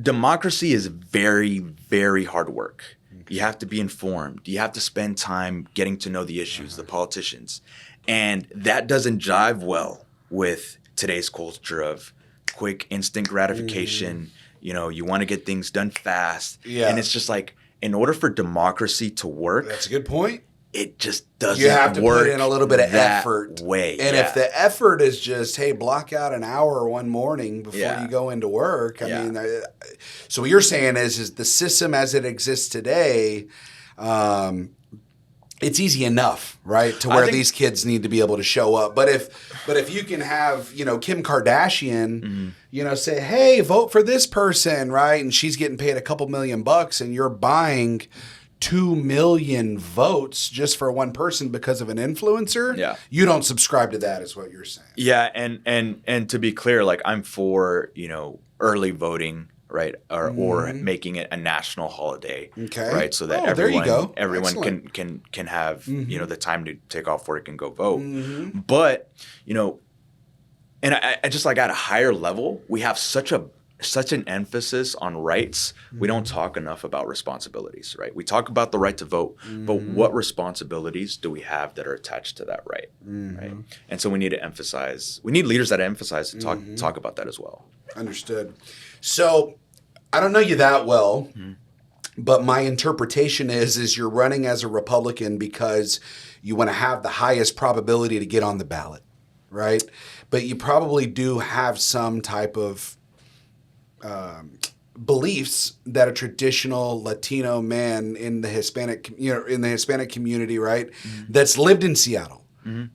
democracy is very, very hard work. You have to be informed. You have to spend time getting to know the issues, the politicians. And that doesn't jive well with today's culture of quick, instant gratification. You want to get things done fast. Yeah. And it's just like, in order for democracy to work, that's a good point. It just doesn't work. You have to put in a little bit of effort. And if the effort is just, hey, block out an hour one morning before you go into work. I mean, so what you're saying is the system as it exists today, it's easy enough, right, to where these kids need to be able to show up. But if you can have, Kim Kardashian, say, hey, vote for this person, right, and she's getting paid a couple $1,000,000, and you're buying 2 million votes just for one person because of an influencer, you don't subscribe to that, is what you're saying. Yeah, and to be clear, like I'm for, early voting, right? Or making it a national holiday, Okay. right? So that there you go. everyone Excellent. can have the time to take off work and go vote. But and I just like at a higher level, we have such an emphasis on rights. We don't talk enough about responsibilities, right? We talk about the right to vote, but what responsibilities do we have that are attached to that right? Right? And so we need leaders that emphasize to talk about that as well. Understood. So I don't know you that well, but my interpretation is you're running as a Republican because you want to have the highest probability to get on the ballot, right? But you probably do have some type of beliefs that a traditional Latino man in the Hispanic community, right? That's lived in Seattle,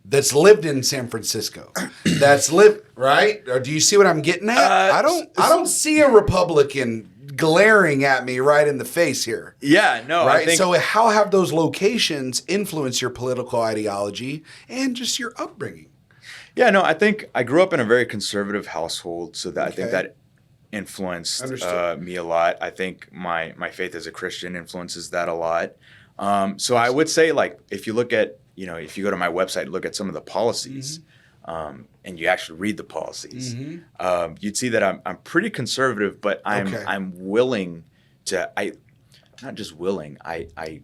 that's lived in San Francisco, that's lived, right? Or do you see what I'm getting at? I don't see a Republican glaring at me right in the face here. Yeah, no, right. I think, so how have those locations influenced your political ideology and just your upbringing? Yeah, no, I think I grew up in a very conservative household, so that I think that influenced me a lot. I think my faith as a Christian influences that a lot. So I would say, like, if you look at, if you go to my website and look at some of the policies, and you actually read the policies, you'd see that I'm pretty conservative, but I'm willing to. Not just willing. I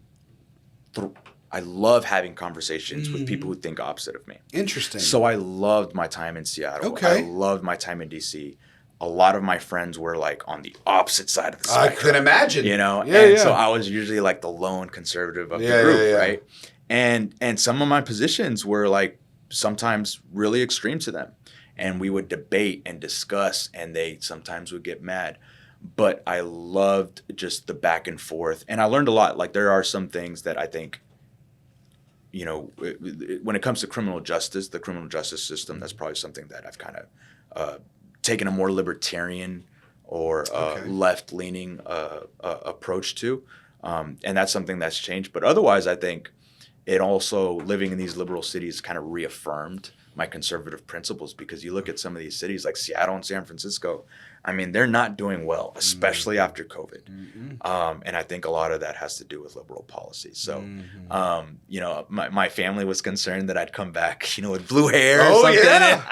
love having conversations with people who think opposite of me. Interesting. So I loved my time in Seattle. Okay. I loved my time in DC. A lot of my friends were like on the opposite side of the spectrum. I could imagine. So I was usually like the lone conservative of the group, right? And some of my positions were like sometimes really extreme to them. And we would debate and discuss, and they sometimes would get mad. But I loved just the back and forth. And I learned a lot. Like, there are some things that I think, when it comes to criminal justice, the criminal justice system, that's probably something that I've kind of taken a more libertarian or left-leaning approach to. And that's something that's changed. But otherwise, I think it also, living in these liberal cities, kind of reaffirmed my conservative principles, because you look at some of these cities like Seattle and San Francisco, I mean, they're not doing well, especially after COVID. And I think a lot of that has to do with liberal policies. So, my family was concerned that I'd come back, with blue hair or something.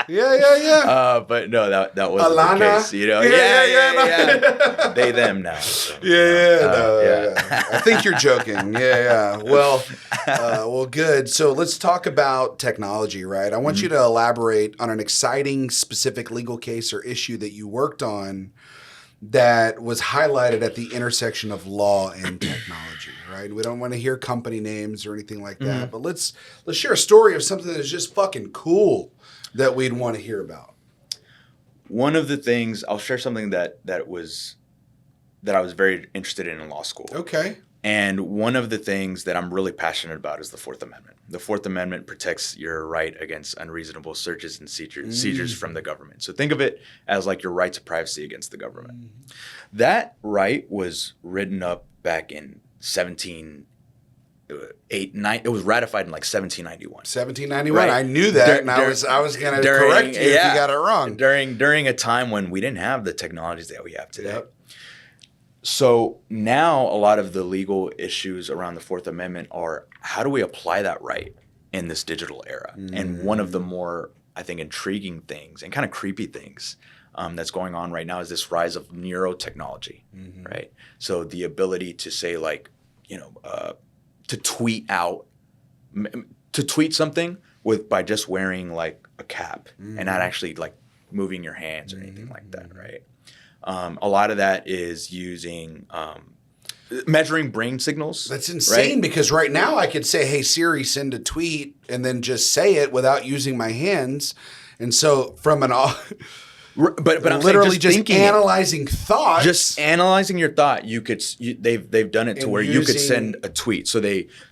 Yeah. But no, that wasn't the case. Yeah. They, them now. So, I think you're joking. Well, good. So let's talk about technology, right? I want you to elaborate on an exciting, specific legal case or issue that you worked on that was highlighted at the intersection of law and technology, right? We don't want to hear company names or anything like that, but let's share a story of something that's just fucking cool that we'd want to hear about. One of the things, I'll share something that I was very interested in law school. Okay. And one of the things that I'm really passionate about is the Fourth Amendment. The Fourth Amendment protects your right against unreasonable searches and seizures from the government. So think of it as like your right to privacy against the government. That right was written up back in 1789. It was ratified in like 1791. 1791. Right. I knew that, and I was going to correct you if you got it wrong. During a time when we didn't have the technologies that we have today. Yep. So now a lot of the legal issues around the Fourth Amendment are, how do we apply that right in this digital era? And one of the more, I think, intriguing things and kind of creepy things that's going on right now is this rise of neurotechnology, right? So the ability to say, like, to tweet something by just wearing like a cap and not actually like moving your hands or anything like that, right? A lot of that is using measuring brain signals. That's insane, right? Because right now I could say, hey, Siri, send a tweet, and then just say it without using my hands. And so from an but I'm literally just analyzing thoughts. Just analyzing your thought. They've done it to where you could send a tweet. So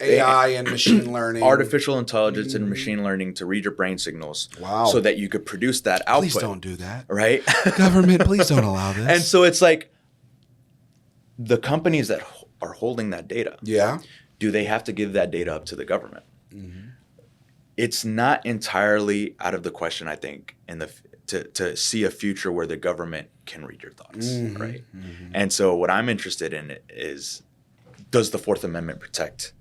AI and machine learning, artificial intelligence and machine learning to read your brain signals. Wow. So that you could produce that output. Please don't do that, right? Government, please don't allow this. And so it's like the companies that are holding that data. Yeah. Do they have to give that data up to the government? It's not entirely out of the question, I think, to see a future where the government can read your thoughts, right? And so what I'm interested in is, does the Fourth Amendment protect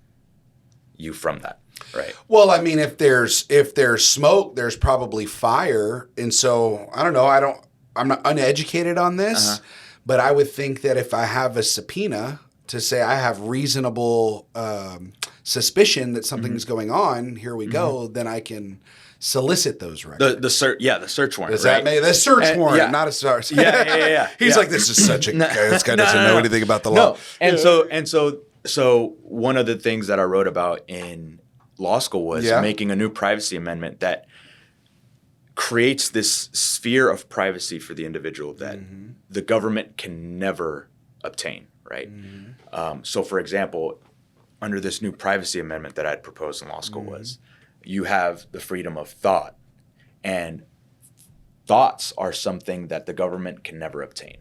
you from that, right? Well, I mean, if there's smoke, there's probably fire, and so I don't know. I'm not uneducated on this, but I would think that if I have a subpoena to say I have reasonable suspicion that something's going on, here we go, then I can solicit those records. The search warrant. Does right? that make the search warrant, not a search? Yeah. He's like, this is such a this guy doesn't know anything about the law. No. And so one of the things that I wrote about in law school was making a new privacy amendment that creates this sphere of privacy for the individual that the government can never obtain, right? So, for example, under this new privacy amendment that I'd proposed in law school was, you have the freedom of thought, and thoughts are something that the government can never obtain.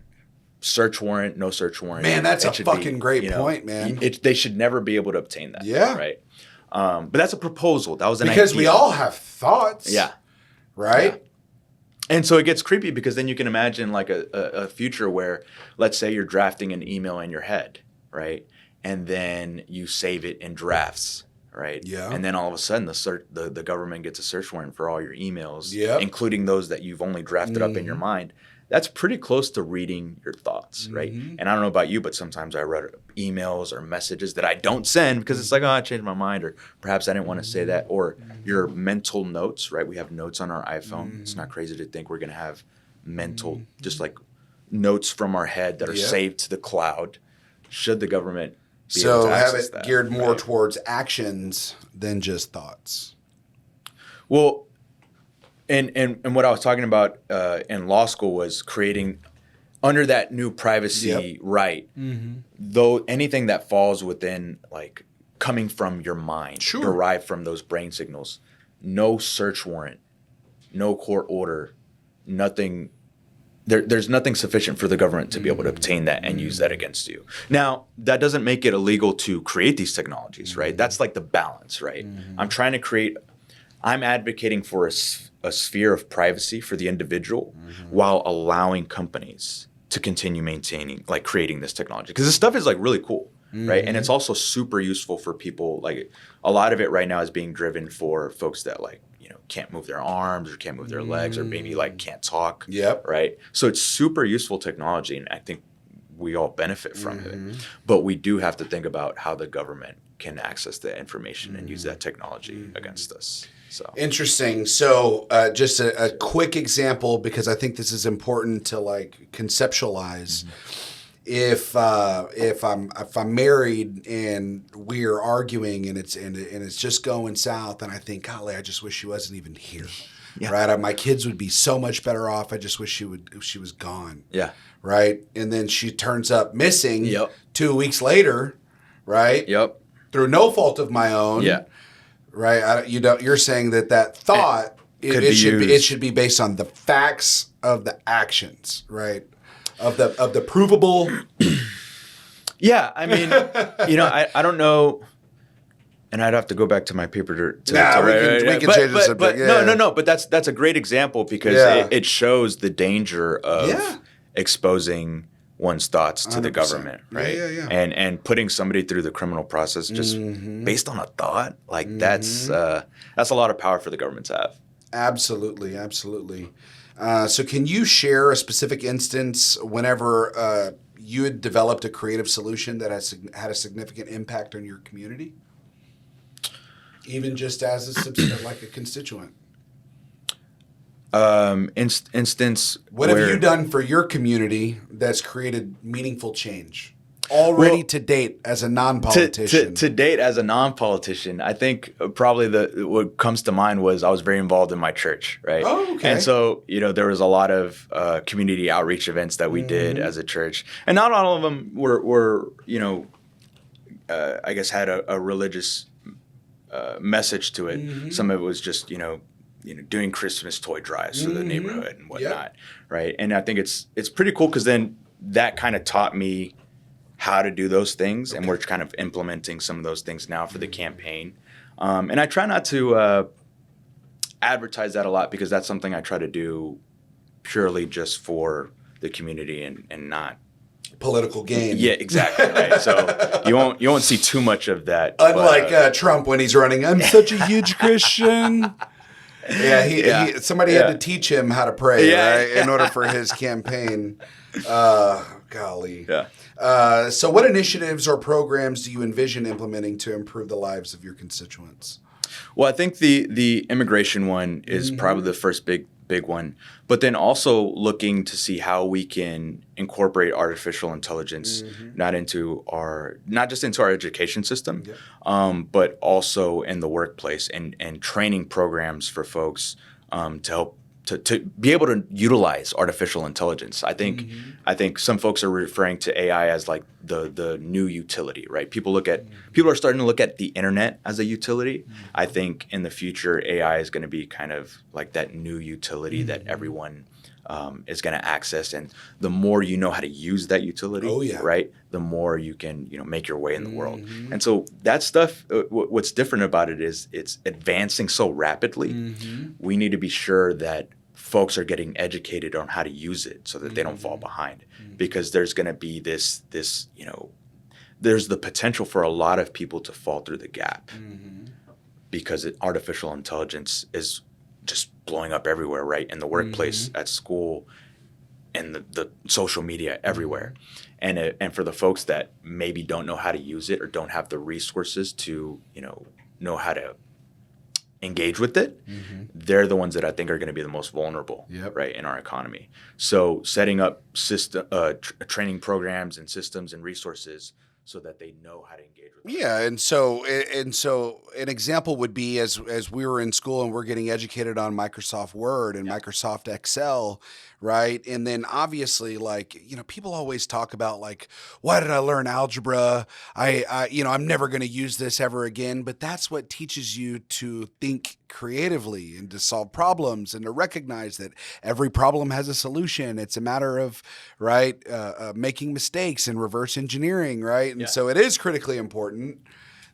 Search warrant, no search warrant. Man, that's a fucking great point, man. They should never be able to obtain that. Yeah. Right. But that's a proposal. That was an because idea. we all have thoughts. Yeah. Right. Yeah. And so it gets creepy because then you can imagine like a future where, let's say you're drafting an email in your head, right? And then you save it in drafts, right? Yeah. And then all of a sudden the government gets a search warrant for all your emails, Yep. including those that you've only drafted up in your mind. That's pretty close to reading your thoughts, right? And I don't know about you, but sometimes I read emails or messages that I don't send because it's like, oh, I changed my mind, or perhaps I didn't want to say that, or your mental notes, right? We have notes on our iPhone. It's not crazy to think we're going to have mental, just like notes from our head that are saved to the cloud. Should the government be able to have access it that, geared more right? towards actions than just thoughts. Well, and what I was talking about in law school was creating under that new privacy right, though anything that falls within like coming from your mind, derived from those brain signals, no search warrant, no court order, nothing. There's nothing sufficient for the government to be able to obtain that and use that against you. Now, that doesn't make it illegal to create these technologies, right? That's like the balance, right? I'm advocating for a sphere of privacy for the individual while allowing companies to continue maintaining, like creating this technology. Because this stuff is like really cool, right? And it's also super useful for people. Like a lot of it right now is being driven for folks that like, can't move their arms or can't move their legs or maybe like can't talk, right? So it's super useful technology, and I think we all benefit from it. But we do have to think about how the government can access that information and use that technology against us. So Interesting. So just a quick example, because I think this is important to like conceptualize. If I'm married and we're arguing and it's just going south, and I think, golly, I just wish she wasn't even here. Right? My kids would be so much better off. I just wish she was gone. Yeah. Right? And then she turns up missing 2 weeks later, right? Yep. Through no fault of my own. Yeah. Right? You're saying that thought it should be based on the facts of the actions, right? Of the provable. Yeah, I mean, I don't know, and I'd have to go back to my paper to we can change the subject. No, but that's a great example because it shows the danger of exposing one's thoughts to 100%. The government, right? And putting somebody through the criminal process just based on a thought, like that's a lot of power for the government to have. Absolutely. So can you share a specific instance whenever you had developed a creative solution that has had a significant impact on your community? Even just as like a constituent? Instance. What have you done for your community that's created meaningful change? Already to date as a non-politician. To date as a non-politician, I think probably what comes to mind was I was very involved in my church, right? Oh, okay. And so, there was a lot of community outreach events that we did as a church. And not all of them were I guess had a religious message to it. Some of it was just, doing Christmas toy drives for the neighborhood and whatnot, right? And I think it's pretty cool because then that kind of taught me how to do those things, and we're kind of implementing some of those things now for the campaign. And I try not to advertise that a lot because that's something I try to do purely just for the community and not Political gain. Yeah, exactly. Right. So you won't see too much of that. Unlike Trump when he's running, I'm such a huge Christian. Yeah, somebody had to teach him how to pray, right, in order for his campaign. Golly. Yeah. So what initiatives or programs do you envision implementing to improve the lives of your constituents? Well, I think the immigration one is probably the first big one, but then also looking to see how we can incorporate artificial intelligence not just into our education system, but also in the workplace and training programs for folks to help to be able to utilize artificial intelligence. I think some folks are referring to AI as like the new utility, right? People are starting to look at the internet as a utility. I think in the future, AI is going to be kind of like that new utility that everyone is going to access. And the more you know how to use that utility, right, the more you can make your way in the world. And so that stuff, what's different about it is it's advancing so rapidly. We need to be sure that folks are getting educated on how to use it so that they don't fall behind, because there's going to be this there's the potential for a lot of people to fall through the gap because artificial intelligence is just blowing up everywhere, right? In the workplace, at school, and the social media, everywhere. And for the folks that maybe don't know how to use it or don't have the resources to know how to engage with it, they're the ones that I think are going to be the most vulnerable, right, in our economy. So setting up training programs and systems and resources so that they know how to engage with it. Yeah, and so an example would be as we were in school and we're getting educated on Microsoft Word and Microsoft Excel, right? And then obviously, people always talk about why did I learn algebra? I'm never going to use this ever again. But that's what teaches you to think creatively and to solve problems and to recognize that every problem has a solution. It's a matter of making mistakes and reverse engineering, right? And so it is critically important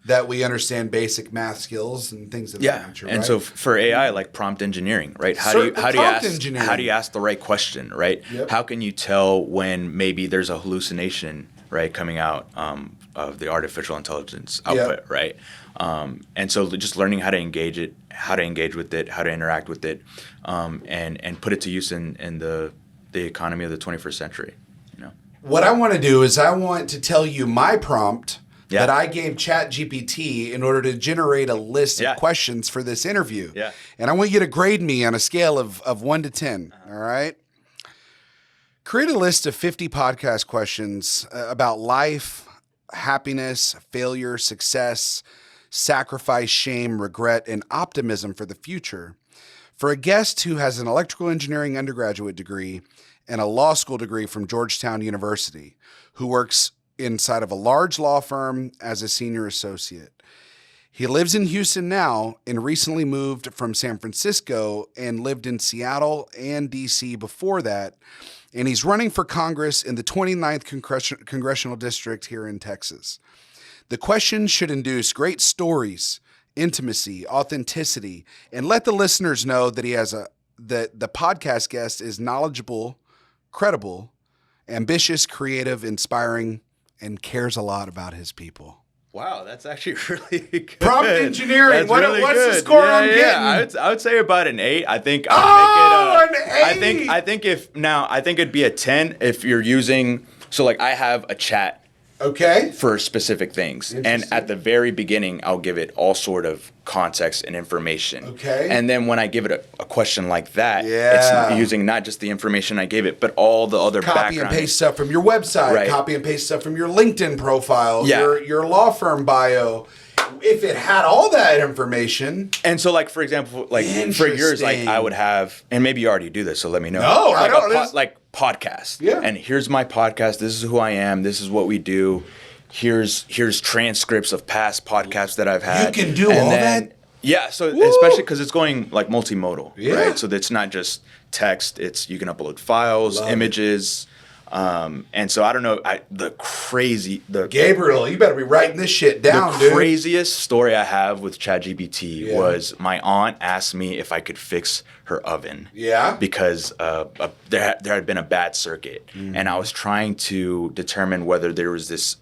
that we understand basic math skills and things of that nature. And right? so for AI, like prompt engineering, right? How do you ask the right question, right? How can you tell when maybe there's a hallucination, right, coming out of the artificial intelligence output, right? And so just learning how to engage it, how to engage with it, how to interact with it, and put it to use in the economy of the 21st century. What I want to do is I want to tell you my prompt that I gave ChatGPT in order to generate a list of questions for this interview. And I want you to grade me on a scale of 1 to 10, all right? Create a list of 50 podcast questions about life, happiness, failure, success, sacrifice, shame, regret, and optimism for the future for a guest who has an electrical engineering undergraduate degree and a law school degree from Georgetown University, who works inside of a large law firm as a senior associate. He lives in Houston now and recently moved from San Francisco and lived in Seattle and DC before that. And he's running for Congress in the 29th Congressional District here in Texas. The questions should induce great stories, intimacy, authenticity, and let the listeners know that the podcast guest is knowledgeable, credible, ambitious, creative, inspiring, and cares a lot about his people. Wow, that's actually really good. Prompt engineering. What's the score I'm getting? I would say about an 8. I think an 8. I think it'd be a 10 if you're using. So I have a chat. Okay. For specific things. And at the very beginning, I'll give it all sort of context and information. Okay. And then when I give it a question like that, it's using not just the information I gave it, but all the other copy and paste stuff from your website, copy and paste stuff from your LinkedIn profile, your law firm bio. If it had all that information. And so for example, for yours, I would have, and maybe you already do this, so let me know. No, I don't. Podcast. Yeah. And here's my podcast. This is who I am. This is what we do. Here's transcripts of past podcasts that I've had. You can do all that? Yeah. So especially because it's going multimodal, right? So it's not just text. You can upload files, images. And so I don't know, Gabriel, you better be writing this shit down, the dude. craziest story I have with ChatGPT was my aunt asked me if I could fix her oven. Yeah. Because there had been a bad circuit. And I was trying to determine whether there was this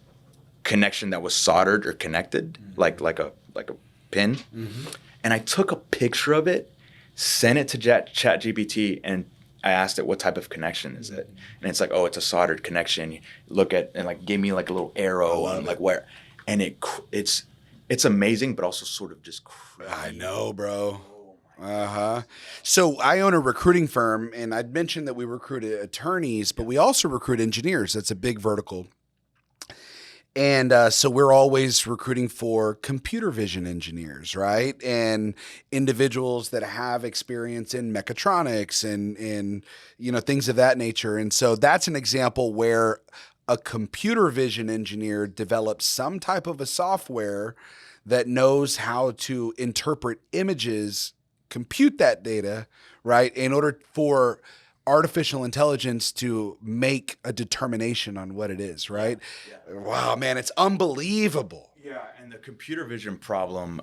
connection that was soldered or connected, like a pin. And I took a picture of it, sent it to ChatGPT, and I asked it, what type of connection is it? And it's like, oh, it's a soldered connection. Look at, and like gave me like a little arrow and like where, and it's amazing, but also sort of just crazy. I know, bro. So I own a recruiting firm, and I'd mentioned that we recruit attorneys, but we also recruit engineers. That's a big vertical. And so we're always recruiting for computer vision engineers, right? And individuals that have experience in mechatronics and things of that nature. And so that's an example where a computer vision engineer develops some type of a software that knows how to interpret images, compute that data, right, in order for artificial intelligence to make a determination on what it is, right? Yeah. Wow, man, it's unbelievable. Yeah, and the computer vision problem,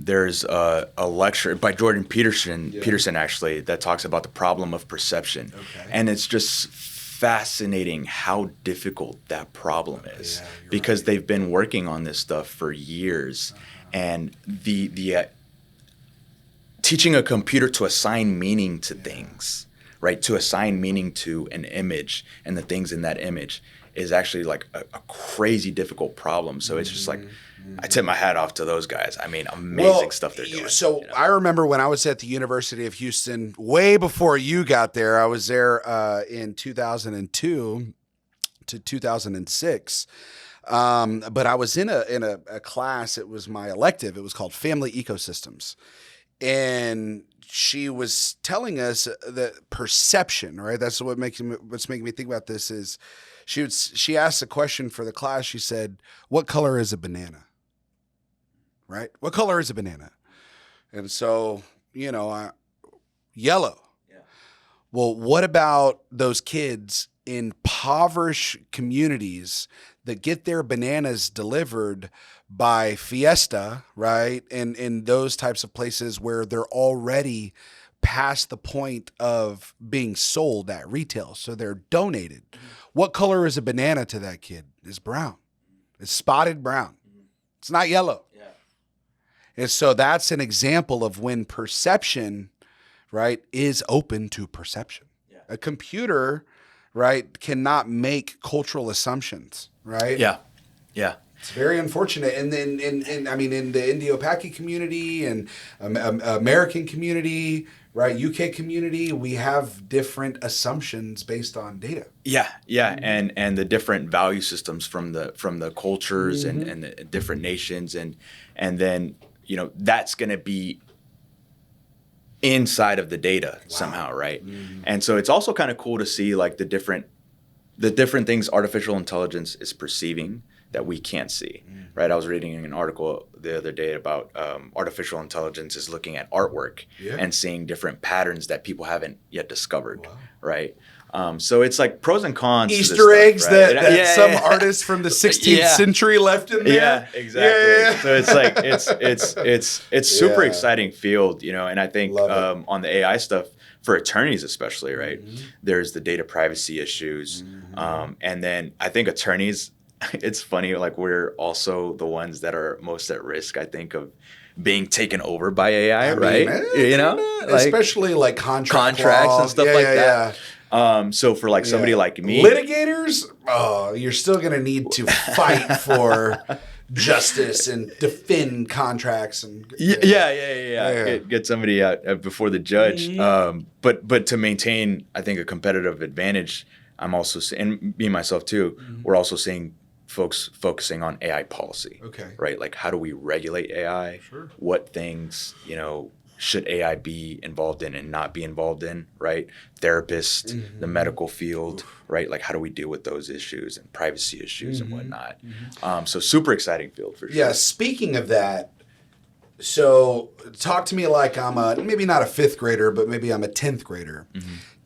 there's a lecture by Jordan Peterson actually, that talks about the problem of perception. Okay. And it's just fascinating how difficult that problem is, because they've been working on this stuff for years. And the teaching a computer to assign meaning to things, right, to assign meaning to an image and the things in that image is actually like a crazy difficult problem. So it's just like, I tip my hat off to those guys. I mean, amazing stuff they're doing. So I remember when I was at the University of Houston, way before you got there, I was there in 2002 to 2006. But I was in a class, it was my elective, it was called Family Ecosystems. And she was telling us that perception, right? That's what's making me think about this is she asked a question for the class. She said, what color is a banana? Right? What color is a banana? And so, yellow. Yeah. Well, what about those kids in impoverished communities that get their bananas delivered by Fiesta, right? And in those types of places where they're already past the point of being sold at retail. So they're donated. What color is a banana to that kid? It's brown. It's spotted brown. It's not yellow. Yeah. And so that's an example of when perception, right, is open to perception. Yeah. A computer, right, cannot make cultural assumptions, right? Yeah. Yeah. It's very unfortunate. And then, in the Indo-Paki community and American community, right, UK community, we have different assumptions based on data. Yeah, yeah, and the different value systems from the cultures and the different nations, and then that's going to be inside of the data somehow, right? And so it's also kind of cool to see like the different things artificial intelligence is perceiving that we can't see, right? I was reading an article the other day about artificial intelligence is looking at artwork and seeing different patterns that people haven't yet discovered, right? So it's like pros and cons. Easter eggs stuff, right? that some artists from the 16th century left in there. Yeah, exactly. So it's like it's super exciting field, and I think on the AI stuff for attorneys especially, right? There's the data privacy issues, and then I think attorneys. It's funny, like we're also the ones that are most at risk, I think, of being taken over by AI, right? Especially like contracts and stuff like that. So for like somebody like me, litigators, you're still gonna need to fight for justice and defend contracts and get somebody out before the judge. But to maintain, I think, a competitive advantage, I'm also and me myself too. We're also seeing folks focusing on AI policy, right? Like, how do we regulate AI? Sure. What things, should AI be involved in and not be involved in, right? Therapists, the medical field, right? Like, how do we deal with those issues and privacy issues and whatnot? So super exciting field for sure. Yeah, speaking of that, so talk to me like I'm maybe not a 5th grader, but maybe I'm a 10th grader.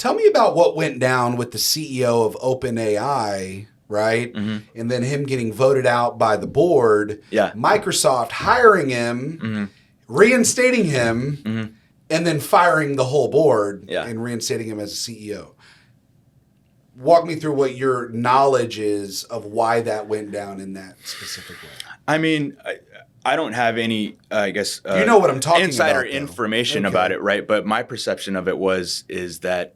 Tell me about what went down with the CEO of OpenAI, right? And then him getting voted out by the board. Yeah. Microsoft hiring him, reinstating him, and then firing the whole board and reinstating him as a CEO. Walk me through what your knowledge is of why that went down in that specific way. I mean, I don't have any, I guess, you know what I'm talking insider about, information about it, right? But my perception of it is that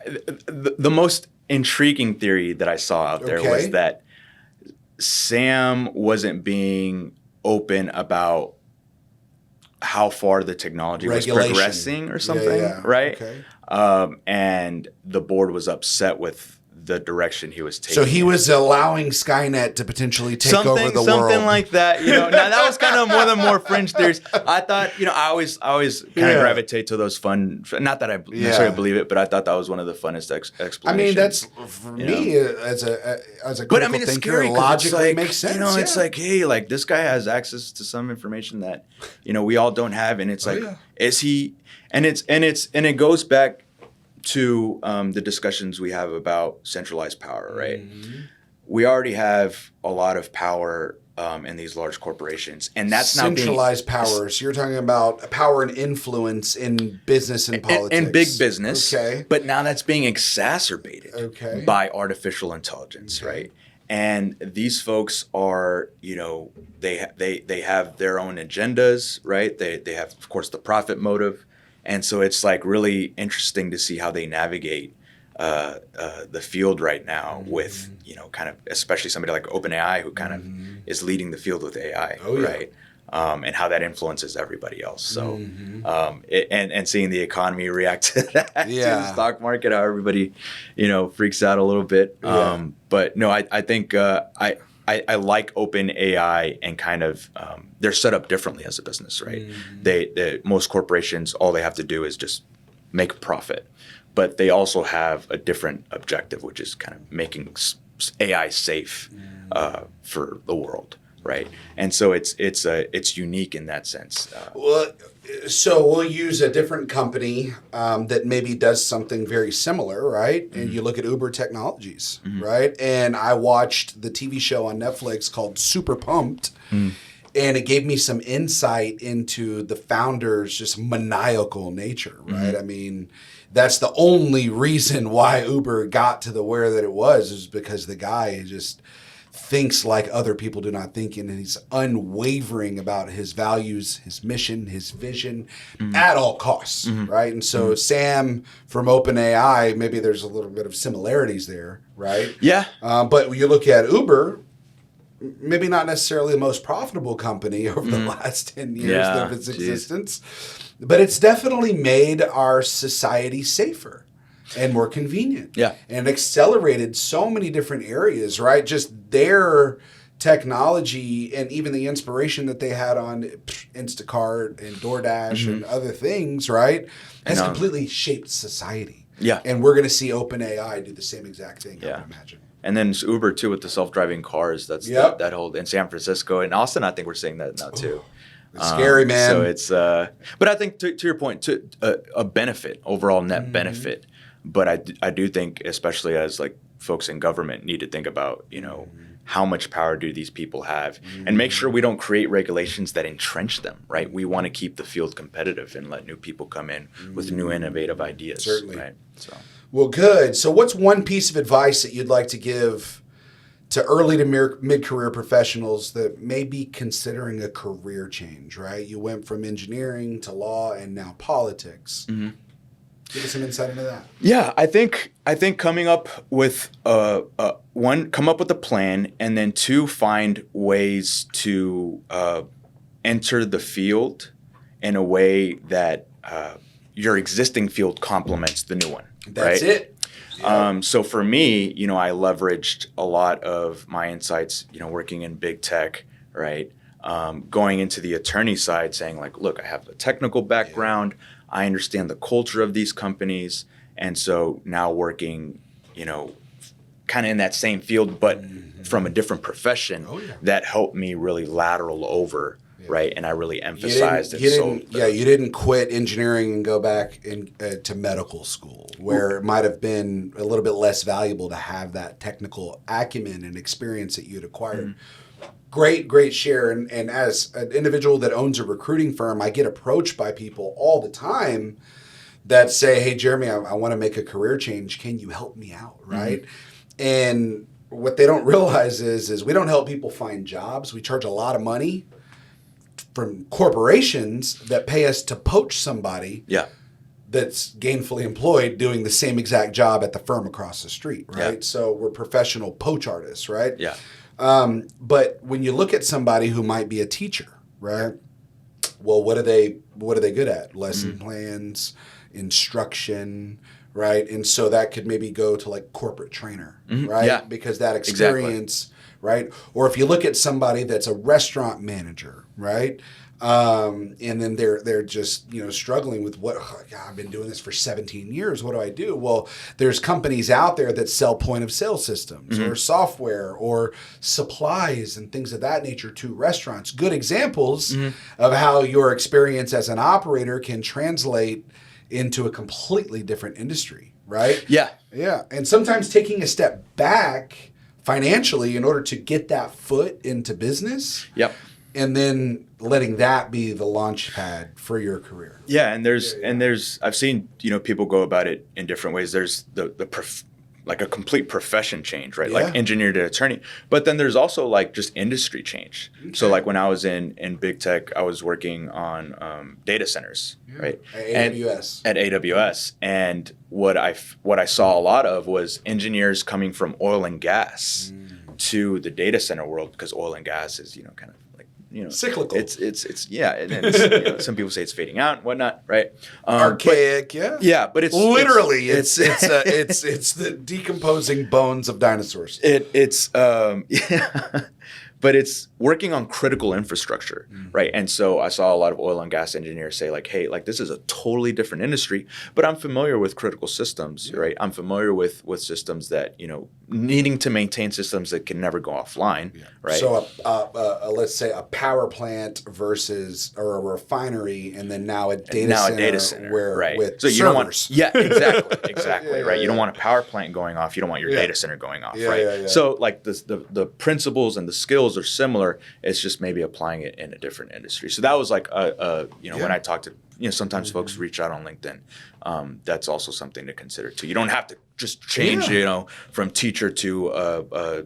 the most intriguing theory that I saw out there was that Sam wasn't being open about how far the technology was progressing or something, right? Okay. And the board was upset with the direction he was taking. So he was allowing Skynet to potentially take over the world. Something like that. Now that was kind of one of the more fringe theories. I thought, I always kind of gravitate to those fun. Not that I necessarily believe it, but I thought that was one of the funnest explanations. I mean, that's for me as a critical thinker, logically makes sense. It's like, hey, like this guy has access to some information that we all don't have, and it's is he? And it goes back to the discussions we have about centralized power, right? We already have a lot of power in these large corporations, and that's not centralized powers. You're talking about power and influence in business and politics, in big business. Okay, but now that's being exacerbated by artificial intelligence, right? And these folks are, they have their own agendas, right? They have, of course, the profit motive. And so it's like really interesting to see how they navigate the field right now with, kind of, especially somebody like OpenAI who kind of is leading the field with AI, right? And how that influences everybody else. So, and seeing the economy react to that, to the stock market, how everybody, freaks out a little bit. But no, I think I like OpenAI and kind of they're set up differently as a business, right? Most corporations, all they have to do is just make a profit, but they also have a different objective, which is kind of making AI safe for the world, right? And so it's unique in that sense. So we'll use a different company that maybe does something very similar, right? And you look at Uber Technologies, right? And I watched the TV show on Netflix called Super Pumped, and it gave me some insight into the founder's just maniacal nature, right? I mean, that's the only reason why Uber got to the where that it was is because the guy just thinks like other people do not think, and he's unwavering about his values, his mission, his vision at all costs, right? And so Sam from OpenAI, maybe there's a little bit of similarities there, right? Yeah. But when you look at Uber, maybe not necessarily the most profitable company over the last 10 years of its existence, but it's definitely made our society safer and more convenient. And accelerated so many different areas, right? Just their technology and even the inspiration that they had on Instacart and DoorDash and other things, right? Has completely shaped society. And we're going to see OpenAI do the same exact thing, I would imagine. And then Uber too with the self-driving cars. That's that whole in San Francisco and Austin. I think we're seeing that now too. It's scary, man. So it's, but I think to your point, a benefit, overall net benefit. But I do think, especially as like folks in government need to think about, how much power do these people have, and make sure we don't create regulations that entrench them. Right? We want to keep the field competitive and let new people come in with new innovative ideas. Certainly. Right. So. Well, good. So what's one piece of advice that you'd like to give to early to mid-career professionals that may be considering a career change, right? You went from engineering to law and now politics. Give us some insight into that. Yeah, I think coming up with come up with a plan, and then two, find ways to enter the field in a way that your existing field complements the new one. That's right? it. Yeah. So for me, I leveraged a lot of my insights, working in big tech, right? Going into the attorney side, saying like, look, I have a technical background. I understand the culture of these companies. And so now working, kind of in that same field, but from a different profession, that helped me really lateral over right? And I really emphasized it. You didn't quit engineering and go back to medical school, where it might have been a little bit less valuable to have that technical acumen and experience that you'd acquired. Great share. And as an individual that owns a recruiting firm, I get approached by people all the time that say, hey, Jeremy, I want to make a career change. Can you help me out, right? And what they don't realize is we don't help people find jobs. We charge a lot of money from corporations that pay us to poach somebody that's gainfully employed doing the same exact job at the firm across the street, right? Yeah. So we're professional poach artists, right? Yeah. But when you look at somebody who might be a teacher, right? Well, what are they good at? Lesson plans, instruction, right? And so that could maybe go to like corporate trainer, right? Yeah. Because that experience, right? Or if you look at somebody that's a restaurant manager, right? And then they're just, struggling with I've been doing this for 17 years. What do I do? Well, there's companies out there that sell point of sale systems or software or supplies and things of that nature to restaurants. Good examples of how your experience as an operator can translate into a completely different industry, right? Yeah. Yeah. And sometimes taking a step back financially in order to get that foot into business. Yep. And then letting that be the launch pad for your career. Yeah, and there's I've seen people go about it in different ways. There's like a complete profession change, right? Yeah. Like engineer to attorney. But then there's also like just industry change. Okay. So like when I was in big tech, I was working on data centers, right? At AWS. At AWS, and what I saw a lot of was engineers coming from oil and gas to the data center world, because oil and gas is kind of cyclical. It's and some people say it's fading out and whatnot, right? Archaic, yeah, but it's literally it's the decomposing bones of dinosaurs. But it's working on critical infrastructure, right? And so I saw a lot of oil and gas engineers say like, hey, like this is a totally different industry, but I'm familiar with critical systems, right? I'm familiar with systems that, needing to maintain systems that can never go offline, right? So let's say a power plant versus or a refinery, and then now a data center where right? With so you servers. Don't want, exactly, right? You don't want a power plant going off. You don't want your data center going off, right? Yeah. So like the principles and the skills are similar. It's just maybe applying it in a different industry. So that was like when I talk to sometimes folks reach out on LinkedIn. That's also something to consider too. You don't have to just change from teacher to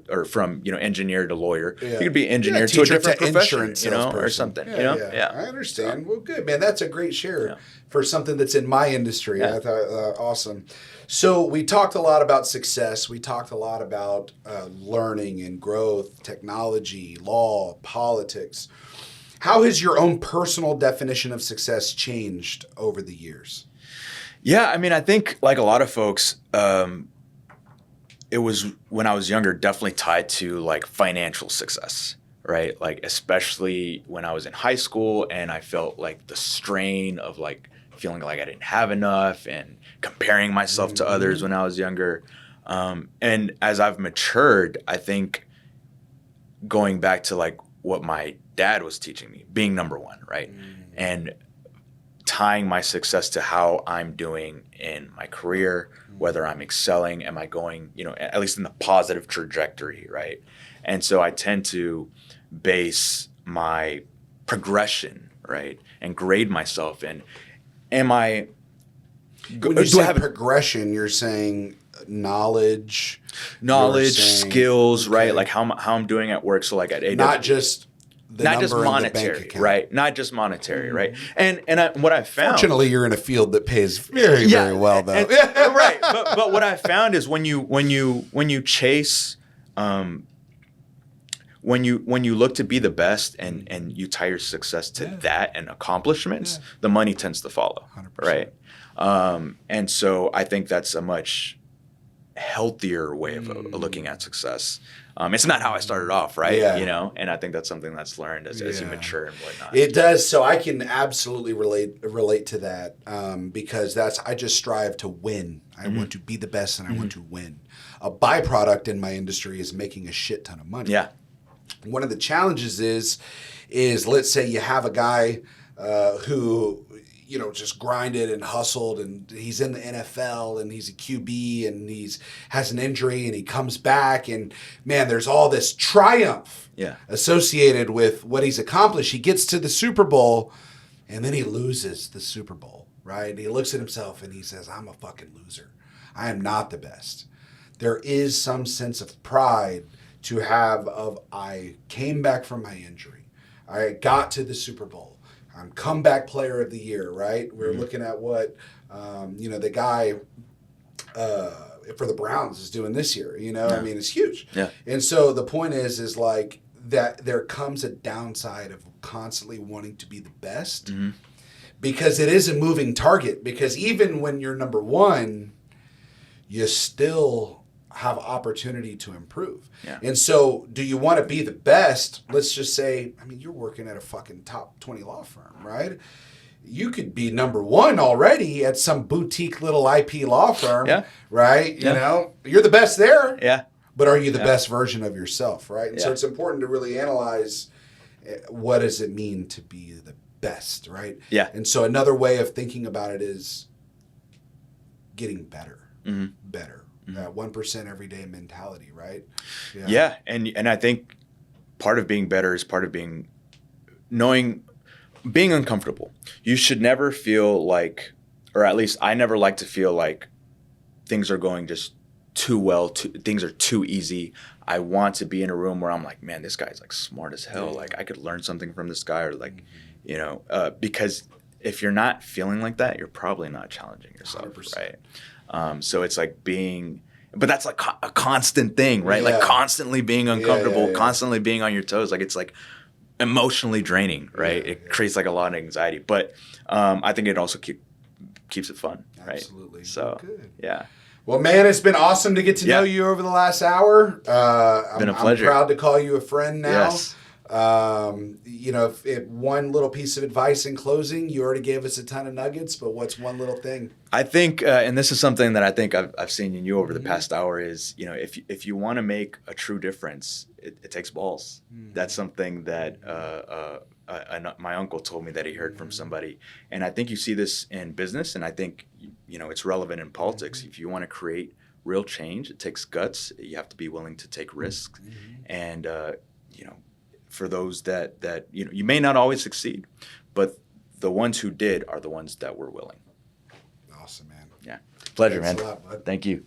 or from engineer to lawyer. You could be engineer to a different profession, or something. Yeah. I understand. Well, good, man. That's a great share for something that's in my industry. Yeah. I thought awesome. So we talked a lot about success. We talked a lot about learning and growth, technology, law, politics. How has your own personal definition of success changed over the years? Yeah, I mean, I think like a lot of folks, it was when I was younger, definitely tied to like financial success, right? Like especially when I was in high school and I felt like the strain of like feeling like I didn't have enough and comparing myself to others when I was younger. And as I've matured, I think going back to like what my dad was teaching me, being number one, right? And tying my success to how I'm doing in my career, whether I'm excelling, am I going, at least in the positive trajectory, right? And so I tend to base my progression, right, and grade myself in, am I... When you say progression, you're saying knowledge, skills, right? Like how I'm doing at work. So like at AWS, not just monetary, right? Not just monetary, right? And what I found, fortunately, you're in a field that pays very well, though. Right. But what I found is when you chase, when you look to be the best and you tie your success to that and accomplishments, the money tends to follow, 100%. Right? And so I think that's a much healthier way of looking at success. It's not how I started off, right? And I think that's something that's learned as you mature and whatnot. It does. So I can absolutely relate to that because I just strive to win. I want to be the best and I want to win. A byproduct in my industry is making a shit ton of money. Yeah. One of the challenges is is, let's say you have a guy who, just grinded and hustled, and he's in the NFL and he's a QB and has an injury and he comes back, and man, there's all this triumph associated with what he's accomplished. He gets to the Super Bowl and then he loses the Super Bowl, right? He looks at himself and he says, I'm a fucking loser. I am not the best. There is some sense of pride to have of, I came back from my injury. I got to the Super Bowl. I'm comeback player of the year, right? We're looking at what, the guy for the Browns is doing this year, I mean, it's huge. Yeah. And so the point is like that there comes a downside of constantly wanting to be the best because it is a moving target, because even when you're number one, you still have opportunity to improve. Yeah. And so do you want to be the best? Let's just say, I mean, you're working at a fucking top 20 law firm, right? You could be number one already at some boutique little IP law firm, right? You're the best there. Yeah. But are you the best version of yourself, right? And so Yeah. it's important to really analyze what does it mean to be the best, right? Yeah. And so another way of thinking about it is getting better, better. 1% everyday mentality, right? Yeah. And I think part of being better is part of being uncomfortable. You should never feel like, or at least I never like to feel like things are going just too well, things are too easy. I want to be in a room where I'm like, man, this guy's like smart as hell. Like I could learn something from this guy, or like, because if you're not feeling like that, you're probably not challenging yourself, 100%. right? So it's like but that's like a constant thing, right? Like constantly being uncomfortable, constantly being on your toes. Like it's like emotionally draining, right? It creates like a lot of anxiety, but I think it also keeps it fun, right? Absolutely. So, good. Yeah. Well, man, it's been awesome to get to know you over the last hour. Been a pleasure. I'm proud to call you a friend now. Yes. If one little piece of advice in closing, you already gave us a ton of nuggets, but what's one little thing? I think, and this is something that I think I've seen in you over the past hour is, if you want to make a true difference, it takes balls. That's something that my uncle told me that he heard from somebody. And I think you see this in business, and I think, it's relevant in politics. If you want to create real change, it takes guts. You have to be willing to take risks. And, for those that you may not always succeed, but the ones who did are the ones that were willing. Awesome, man. Yeah. Pleasure, Thanks man. a lot, bud. Thank you.